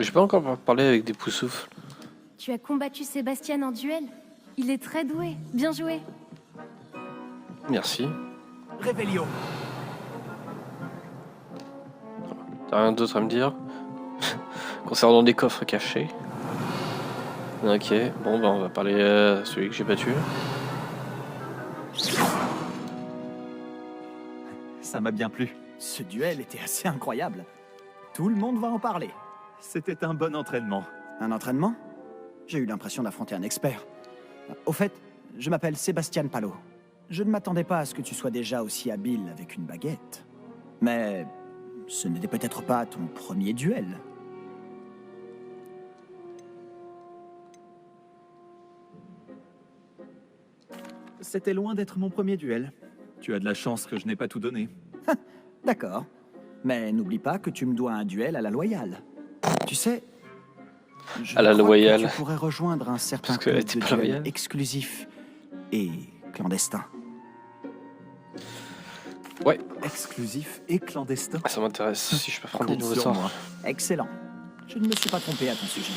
J'ai pas encore parlé avec des poussoufles. Tu as combattu Sébastien en duel. Il est très doué. Bien joué. Merci. Réveillon. T'as rien d'autre à me dire? Concernant des coffres cachés. Ok, bon bah on va parler à celui que j'ai battu. Ça m'a bien plu. Ce duel était assez incroyable. Tout le monde va en parler. C'était un bon entraînement. Un entraînement? J'ai eu l'impression d'affronter un expert. Au fait, je m'appelle Sébastien Palo. Je ne m'attendais pas à ce que tu sois déjà aussi habile avec une baguette. Mais ce n'était peut-être pas ton premier duel. C'était loin d'être mon premier duel. Tu as de la chance que je n'ai pas tout donné. D'accord. Mais n'oublie pas que tu me dois un duel à la loyale. Tu sais, je À la crois loyale. que tu pourrais rejoindre un certain Parce qu'elle club était de pas duel loyale. exclusif et clandestin. Ouais, Exclusif et clandestin. ça m'intéresse. Si je peux prendre des Compte nouveaux sur sorts. moi. Excellent. Je ne me suis pas trompé à ton sujet.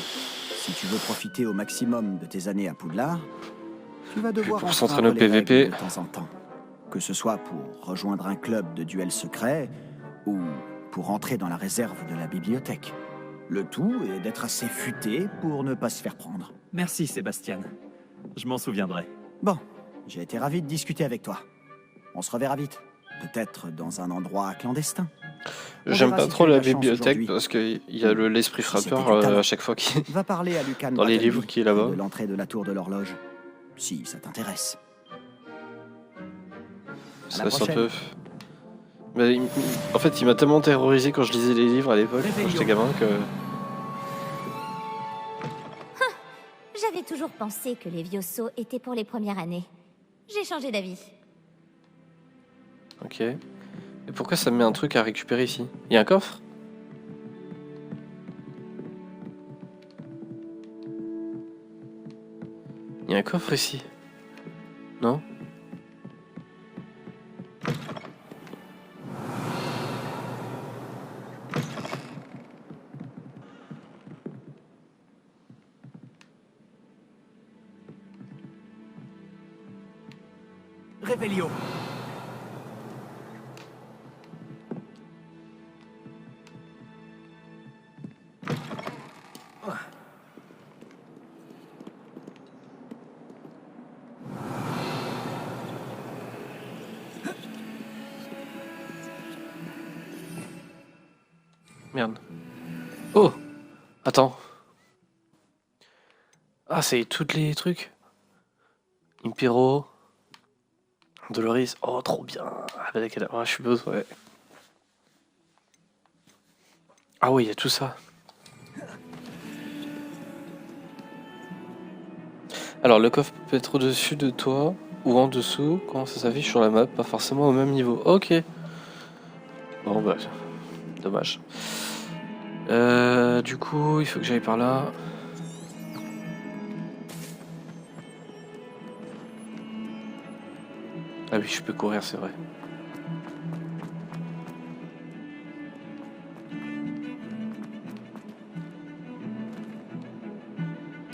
Si tu veux profiter au maximum de tes années à Poudlard, tu vas devoir pour enfreindre s'entraîner au les PVP. règles de temps en temps. Que ce soit pour rejoindre un club de duel secret ou pour entrer dans la réserve de la bibliothèque. Le tout est d'être assez futé pour ne pas se faire prendre. Merci Sébastien. Je m'en souviendrai. Bon, j'ai été ravi de discuter avec toi. On se reverra vite. Peut-être dans un endroit clandestin. On J'aime verra pas si trop tu as la de la chance bibliothèque aujourd'hui. parce qu'il y a l'esprit Si frappeur c'était du talent. à chaque fois qu'il Va parler à Lucan dans les Bartleby, livres qui est là-bas. de l'entrée de la tour de l'horloge. Si ça t'intéresse. Ça la laisse un prochaine. peu. Mais en fait, il m'a tellement terrorisé quand je lisais les livres à l'époque, quand j'étais gamin, que. J'avais toujours pensé que les Vioso étaient pour les premières années. J'ai changé d'avis. Ok. Et pourquoi ça me met un truc à récupérer ici? Il y a un coffre? Il y a un coffre ici? Non? Réveillon. Merde. Oh! Attends. Ah, c'est toutes les trucs. Impero. Doloris. Oh, trop bien. Ah, bah, d'accord. Je suis beau, ouais. Ah oui, il y a tout ça. Alors, le coffre peut être au-dessus de toi ou en dessous. Comment ça s'affiche sur la map? Pas forcément au même niveau. Ok. Bon, bah, dommage. Du coup, il faut que j'aille par là. Ah oui, je peux courir, c'est vrai.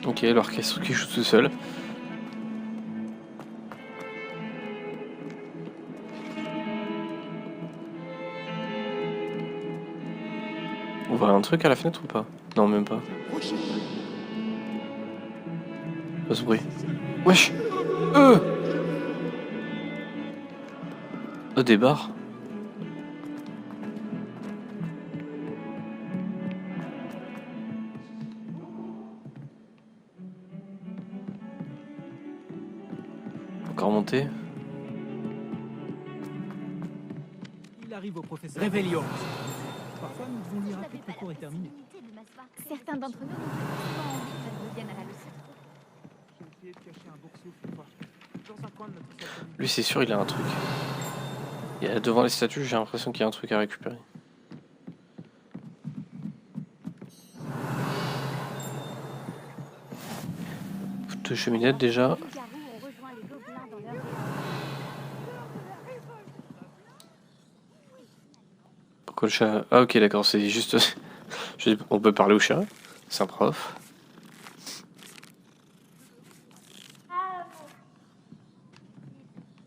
Ok, l'orchestre qui joue tout seul. On voit un truc à la fenêtre ou pas? Non, même pas. Pas ce bruit. Wesh! Oh, des barres. Encore monter. Il arrive au professeur. Réveillon. Parfois, nous devons lire après que le cours est terminé. Certains d'entre nous n'ont pas envie que ça revienne à la leçon. J'ai essayé de cacher un boursouf une fois. Dans un coin de notre salle. Lui, c'est sûr, il a un truc. Il y a devant les statues, j'ai l'impression qu'il y a un truc à récupérer. De cheminette déjà. Pourquoi le chat? Ah ok d'accord, c'est juste... On peut parler au chat. C'est un prof.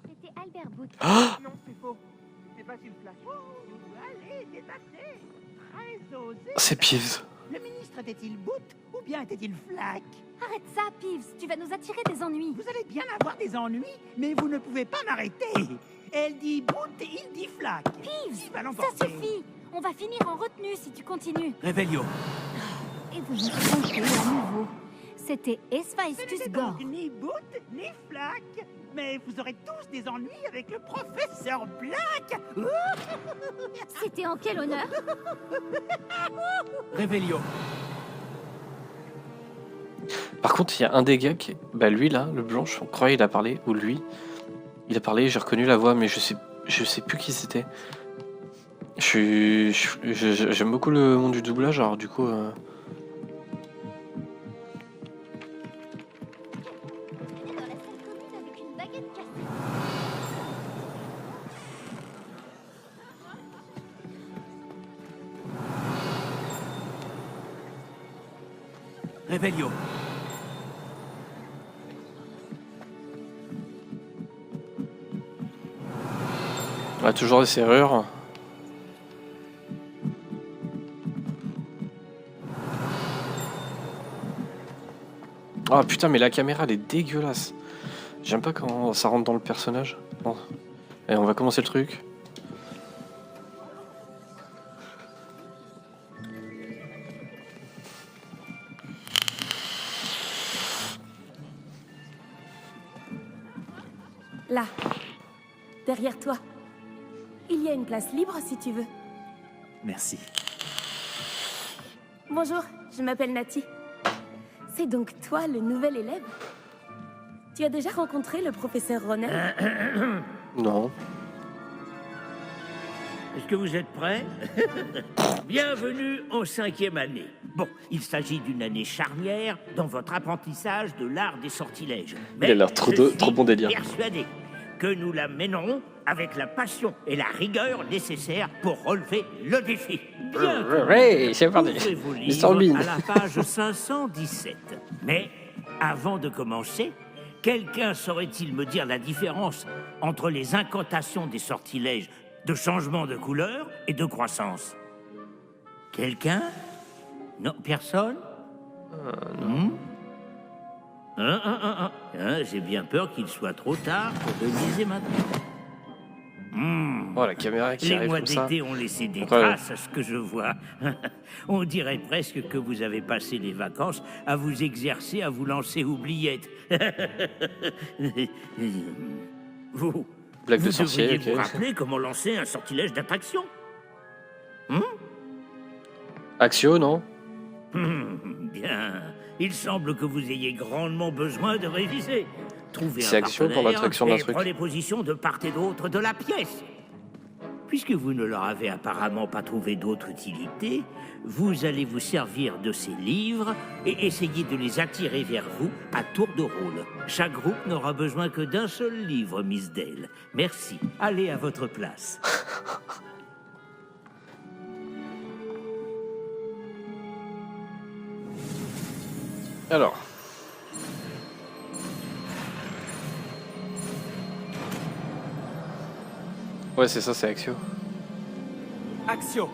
C'était Albert Booth. Non, c'est faux. C'est pas une flash. Allez, débattez. Très osé. C'est Peeves. Le ministre était-il Boot ou bien était-il Flack? Arrête ça, Peeves. Tu vas nous attirer des ennuis. Vous allez bien avoir des ennuis, mais vous ne pouvez pas m'arrêter. Elle dit Boot et il dit Flack. Peeves, Qui va ça l'emporter? suffit. On va finir en retenue si tu continues. Revelio. Et vous vous trompez à nouveau. C'était Ce Esvaistus n'était Gore. donc ni Boot ni Flack. Mais vous aurez tous des ennuis avec le professeur Black. C'était en quel honneur? Revelio. Par contre, il y a un des gars qui... Bah lui là, le blanche, on croyait il a parlé, ou lui. Il a parlé, j'ai reconnu la voix, mais je sais plus qui c'était. J'aime beaucoup le monde du doublage, alors du coup... Dans la salle commune avec une baguette cassée. Revelio. On a toujours des serrures. Ah putain, mais la caméra elle est dégueulasse. J'aime pas quand ça rentre dans le personnage. Bon. Et on va commencer le truc. Là, derrière toi. Il y a une place libre si tu veux. Merci. Bonjour, je m'appelle Nati. C'est donc toi le nouvel élève? Tu as déjà rencontré le professeur Ronel? Non. Est-ce que vous êtes prêts? Bienvenue en 5e année. Bon, il s'agit d'une année charnière dans votre apprentissage de l'art des sortilèges. Il a l'air trop bon délire. Je suis persuadé que nous la mènerons avec la passion et la rigueur nécessaires pour relever le défi. Bien, Ouais, c'est parti. ouvrez vos Mr. livres Bean. à la page 517. Mais avant de commencer, quelqu'un saurait-il me dire la différence entre les incantations des sortilèges de changement de couleur et de croissance? Quelqu'un? Non, personne? Non. J'ai bien peur qu'il soit trop tard pour deviser maintenant. Oh, la caméra qui Les arrive mois comme ça. d'été ont laissé des Incroyable. traces à ce que je vois. On dirait presque que vous avez passé les vacances à vous exercer à vous lancer oubliettes. Vous Blague de devriez sorcier, vous ok. rappeler comment lancer un sortilège d'attraction. Axio, non? Bien. Il semble que vous ayez grandement besoin de réviser. Trouvez C'est un Axio pour partenaire l'attraction d'un et truc. prenez position de part et d'autre de la pièce. Puisque vous ne leur avez apparemment pas trouvé d'autre utilité, vous allez vous servir de ces livres et essayer de les attirer vers vous à tour de rôle. Chaque groupe n'aura besoin que d'un seul livre, Miss Dale. Merci. Allez à votre place. Alors. Ouais, c'est ça, c'est Axio. Axio.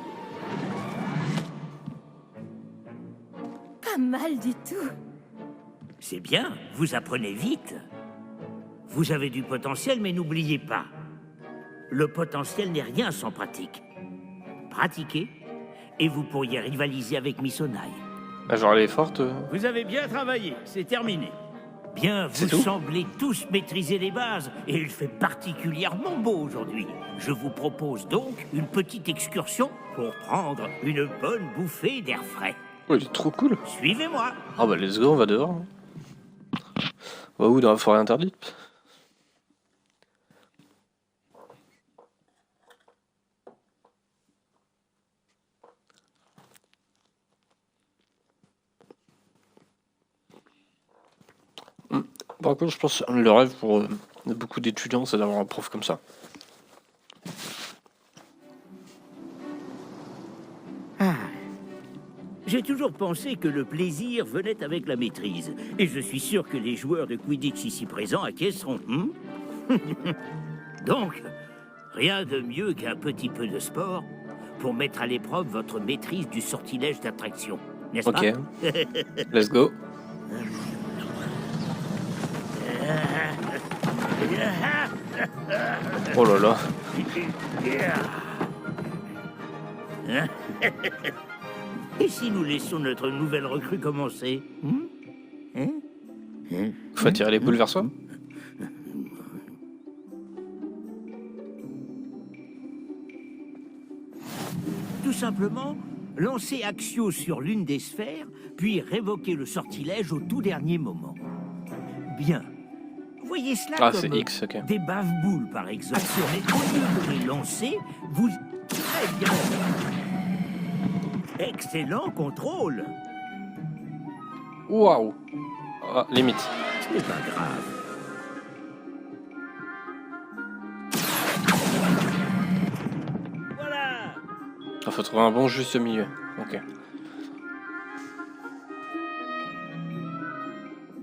Pas mal du tout. C'est bien, vous apprenez vite. Vous avez du potentiel, mais n'oubliez pas, le potentiel n'est rien sans pratique. Pratiquez, et vous pourriez rivaliser avec Miss Onaï. Ah, genre, elle est forte. Vous avez bien travaillé, c'est terminé. Bien, vous C'est tout semblez tous maîtriser les bases, et il fait particulièrement beau aujourd'hui. Je vous propose donc une petite excursion pour prendre une bonne bouffée d'air frais. Oh, il est trop cool. Suivez-moi. Ah bah, let's go, on va dehors. On va où, dans la forêt interdite? Par contre, je pense que le rêve pour beaucoup d'étudiants, c'est d'avoir un prof comme ça. J'ai toujours pensé que le plaisir venait avec la maîtrise. Et je suis sûr que les joueurs de Quidditch ici présents acquiesceront. Donc, rien de mieux qu'un petit peu de sport pour mettre à l'épreuve votre maîtrise du sortilège d'attraction. N'est-ce pas? Ok. Let's go. Oh là là. Et si nous laissions notre nouvelle recrue commencer? Faut attirer les boules vers soi. Tout simplement, lancer Axio sur l'une des sphères, puis révoquer le sortilège au tout dernier moment. Bien. Voyez cela Ah, comme c'est X, ok. des bave-boules, par exemple. Mais au lieu de les lancer, vous... Très bien. Excellent contrôle. Waouh. Ah, limite. Ce n'est pas grave. Voilà. Il faut trouver un bon juste milieu. Ok.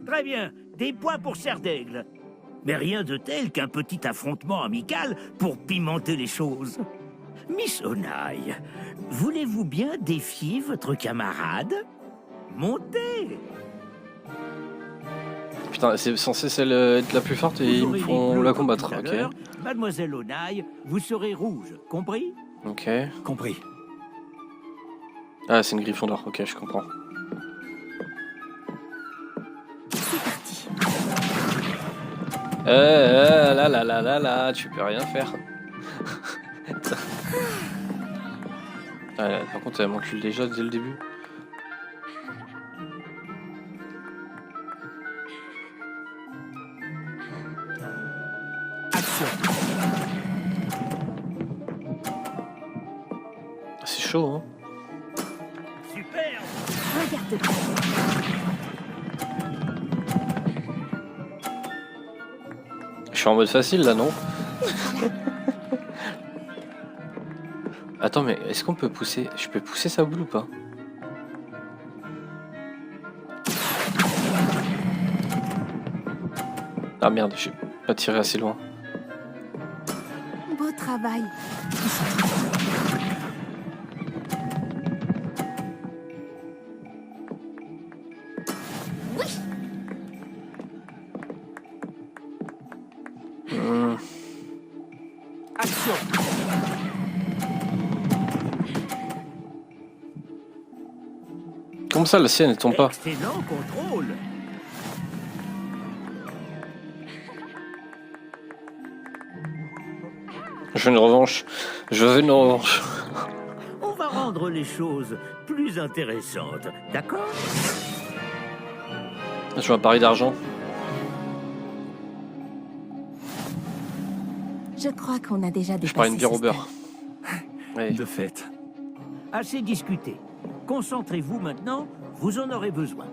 Très bien. Des points pour Serre d'Aigle. Mais rien de tel qu'un petit affrontement amical pour pimenter les choses. Miss Onaï, voulez-vous bien défier votre camarade? Montez! Putain, c'est censé celle être la plus forte et ils me font la combattre. Ok. Mademoiselle Onaï, vous serez rouge, compris? Ok. Compris. Ah, c'est une Gryffondor. Ok, je comprends. C'est parti. Là, tu peux rien faire. Ah, par contre, elle m'encule déjà dès le début. Action. C'est chaud, hein. Super! Regarde-toi. Je suis en mode facile là, non? Attends, mais est-ce qu'on peut pousser? Je peux pousser sa boule ou pas? Ah merde, j'ai pas tiré assez loin. Beau travail. Action. Comment ça, la sienne, elle tombe pas? Excellent contrôle! Je veux une revanche. Je veux une revanche. On va rendre les choses plus intéressantes, d'accord? Je veux un pari d'argent. Je crois qu'on a déjà dépassé. Je parie une bière ce au beurre. Ouais. De fait. Assez discuté. Concentrez-vous maintenant, vous en aurez besoin.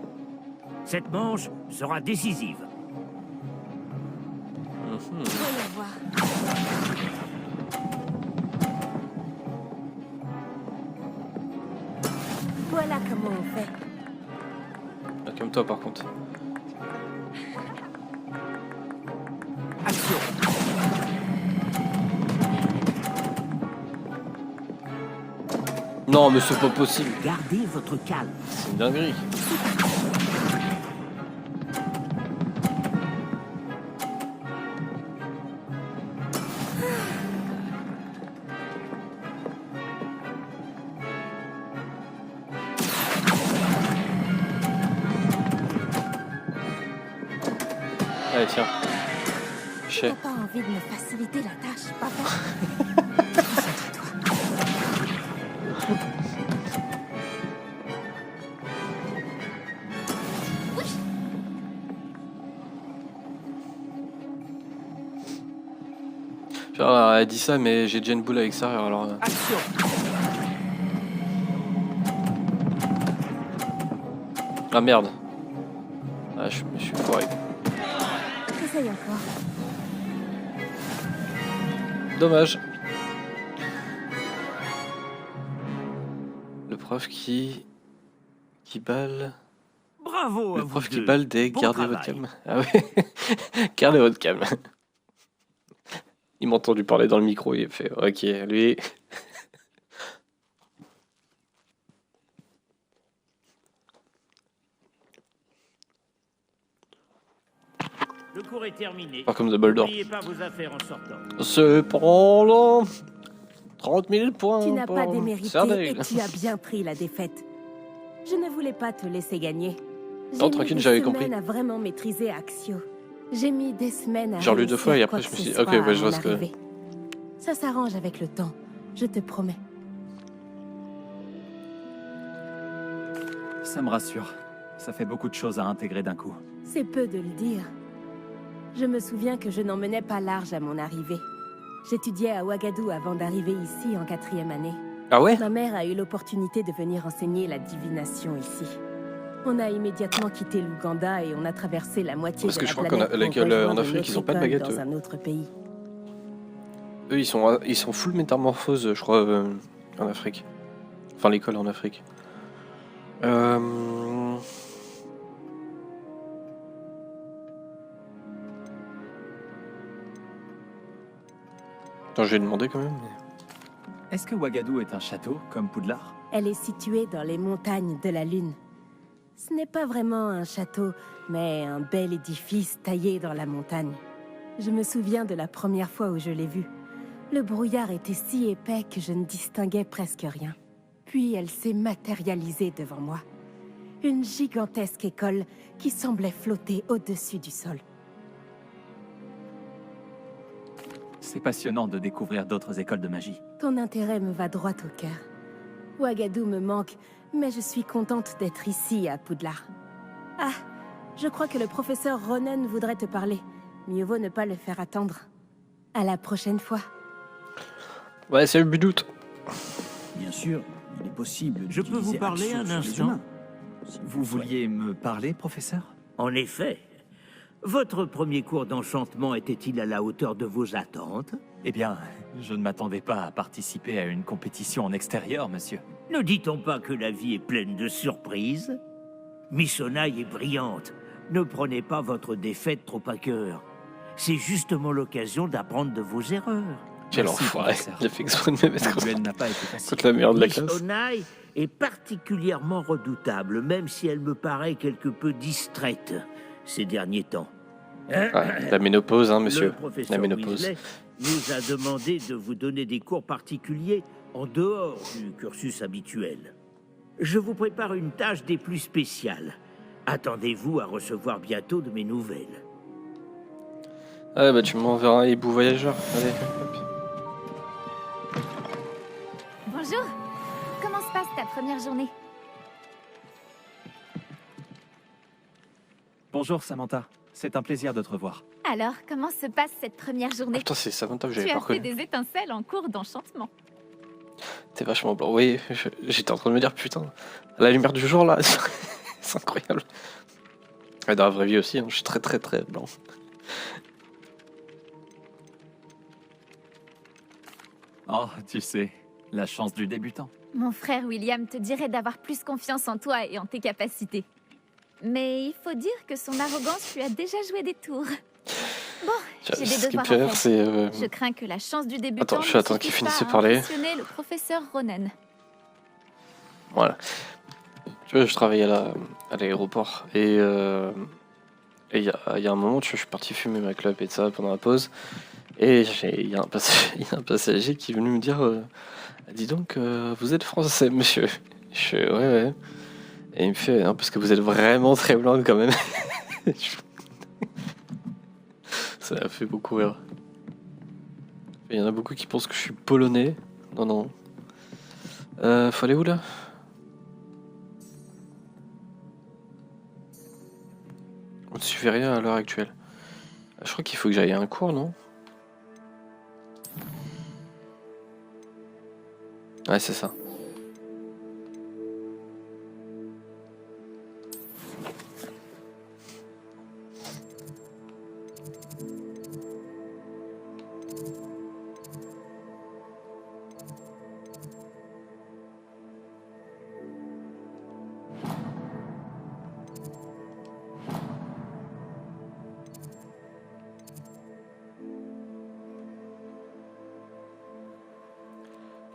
Cette manche sera décisive. Voyons voir. Voilà comment on fait. Ah, comme toi par contre. Action. Non, mais c'est pas possible. Gardez votre calme. C'est une dinguerie. Allez, tiens. Tu n'as pas envie de me faciliter la tâche, papa? Elle dit ça, mais j'ai déjà une boule à l'extérieur alors. Action. Ah merde. Ah, je me suis foiré. Essaye encore. Dommage. Le prof qui qui balle. Bravo à Le vous prof qui deux. balle des Bon gardez votre travail. calme. Ah ouais. Gardez votre calme. Il m'a entendu parler dans le micro, il a fait ok, lui. Le cours est terminé. Pas comme Dumbledore. N'oubliez pas vos affaires en sortant. Cependant, 30 000 points. Tu n'as pas pour démérité Sardaigle. et tu as bien pris la défaite. Je ne voulais pas te laisser gagner. J'ai Non, mis tranquille, des j'avais semaines compris. à vraiment maîtriser Axio. J'ai mis des semaines à J'ai relu 2 fois et réussir après quoi je me que suis ce dit, ok, soit bah, à je vois mon ce que. arrivée. Ça s'arrange avec le temps, je te promets. Ça me rassure. Ça fait beaucoup de choses à intégrer d'un coup. C'est peu de le dire. Je me souviens que je n'en menais pas large à mon arrivée. J'étudiais à Ouagadougou avant d'arriver ici en 4e année. Ah ouais? Ma mère a eu l'opportunité de venir enseigner la divination ici. On a immédiatement quitté l'Ouganda et on a traversé la moitié Parce de que la je crois planète qu'en pour l'école rejoindre en Afrique, notre ils ont pas de école baguette, dans eux. un autre pays. Eux, ils sont full métamorphose, je crois, en Afrique. Enfin, l'école en Afrique. Attends, je vais demander quand même. Est-ce que Ouagadougou est un château, comme Poudlard? Elle est située dans les montagnes de la Lune. Ce n'est pas vraiment un château, mais un bel édifice taillé dans la montagne. Je me souviens de la première fois où je l'ai vue. Le brouillard était si épais que je ne distinguais presque rien. Puis elle s'est matérialisée devant moi. Une gigantesque école qui semblait flotter au-dessus du sol. C'est passionnant de découvrir d'autres écoles de magie. Ton intérêt me va droit au cœur. Ouagadougou me manque, mais je suis contente d'être ici à Poudlard. Ah, je crois que le professeur Ronen voudrait te parler. Mieux vaut ne pas le faire attendre. À la prochaine fois. Ouais, c'est le but d'août. Bien sûr, il est possible. Je peux vous d'utiliser parler Axio un sur les instant? humains. Vous vouliez me parler, professeur? En effet. Votre premier cours d'enchantement était-il à la hauteur de vos attentes? Eh bien, je ne m'attendais pas à participer à une compétition en extérieur, monsieur. Ne dit-on pas que la vie est pleine de surprises? Miss Onai est brillante. Ne prenez pas votre défaite trop à cœur. C'est justement l'occasion d'apprendre de vos erreurs. Quel Merci, enfoiré. professeur. Il a fait exprès de me mettre Le comme ça. duel n'a pas été facile. Contre la meilleure de la Miss classe. Onai est particulièrement redoutable, même si elle me paraît quelque peu distraite ces derniers temps. Ouais, la ménopause, hein, Le monsieur. professeur La ménopause. Weasley nous a demandé de vous donner des cours particuliers en dehors du cursus habituel. Je vous prépare une tâche des plus spéciales. Attendez-vous à recevoir bientôt de mes nouvelles. Ah bah tu m'enverras un hibou voyageur. Allez, hop. Bonjour. Comment se passe ta première journée? Bonjour, Samantha. C'est un plaisir de te revoir. Alors, comment se passe cette première Ah, journée? putain, c'est Samantha que Tu j'avais pas as fait reconnu. des étincelles en cours d'enchantement. T'es vachement blanc. Oui, j'étais en train de me dire, putain, à la lumière du jour là, c'est incroyable. Ouais, dans la vraie vie aussi, hein, je suis très très très blanc. Oh, tu sais, la chance du débutant. Mon frère William te dirait d'avoir plus confiance en toi et en tes capacités. Mais il faut dire que son arrogance lui a déjà joué des tours. Bon, j'ai des Ce qui me devoirs fait à rire, faire. c'est. Je crains que la chance du débutant Attends, je attends ne qu'il suffise finisse pas de à parler. impressionner le professeur Ronen. Voilà. Tu vois, je travaillais à l'aéroport et il y a un moment, tu vois, je suis parti fumer ma clope et de ça pendant la pause. Et il y a un passager qui est venu me dire dis donc, vous êtes français, monsieur? Je fais ouais, ouais. Et il me fait non, parce que vous êtes vraiment très blanc quand même. Ça m'a fait beaucoup rire. Il y en a beaucoup qui pensent que je suis polonais. Non, non. Faut aller où là? On ne suffit rien à l'heure actuelle. Je crois qu'il faut que j'aille à un cours, non? Ouais, c'est ça.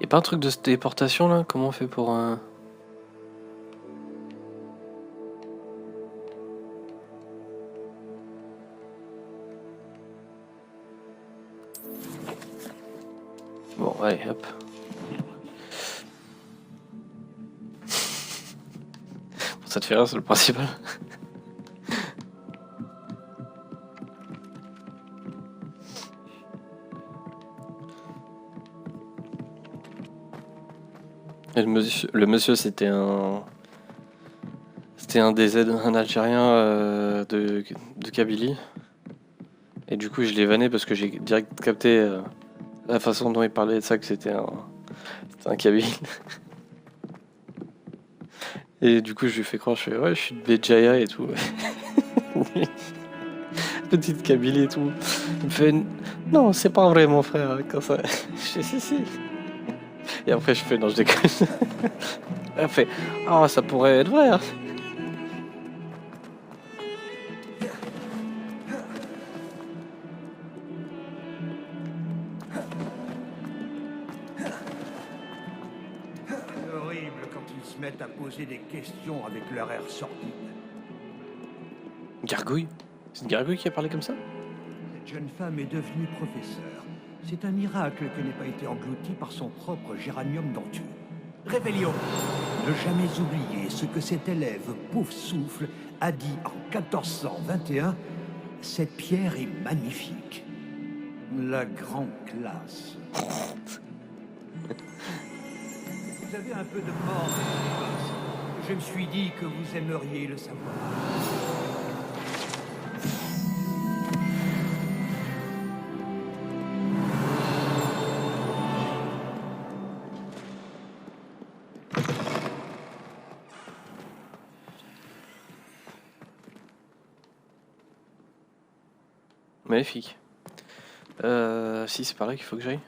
Y'a pas un truc de téléportation là? Comment on fait pour un... Bon, allez, hop. Ça te fait rire, c'est le principal. Et le monsieur c'était un DZ, un Algérien de Kabylie. Et du coup je l'ai vanné parce que j'ai direct capté la façon dont il parlait de ça, que c'était un Kabyle. Et du coup je lui fais croire, je fais ouais je suis de Béjaïa et tout. Petite Kabylie et tout. Il me fait non c'est pas vrai mon frère comme ça. Je fais si. Et après je fais non je déconne. Elle fait ah ça pourrait être vrai. Hein. C'est horrible quand ils se mettent à poser des questions avec leur air sordide. Gargouille? C'est une gargouille qui a parlé comme ça? Cette jeune femme est devenue professeure. C'est un miracle qu'elle n'ait pas été engloutie par son propre géranium dentueux. Réveillon! Ne jamais oublier ce que cet élève pauvre souffle a dit en 1421. Cette pierre est magnifique. La grande classe. Vous avez un peu de mort. Je me suis dit que vous aimeriez le savoir. Magnifique. Si c'est par là qu'il faut que j'aille.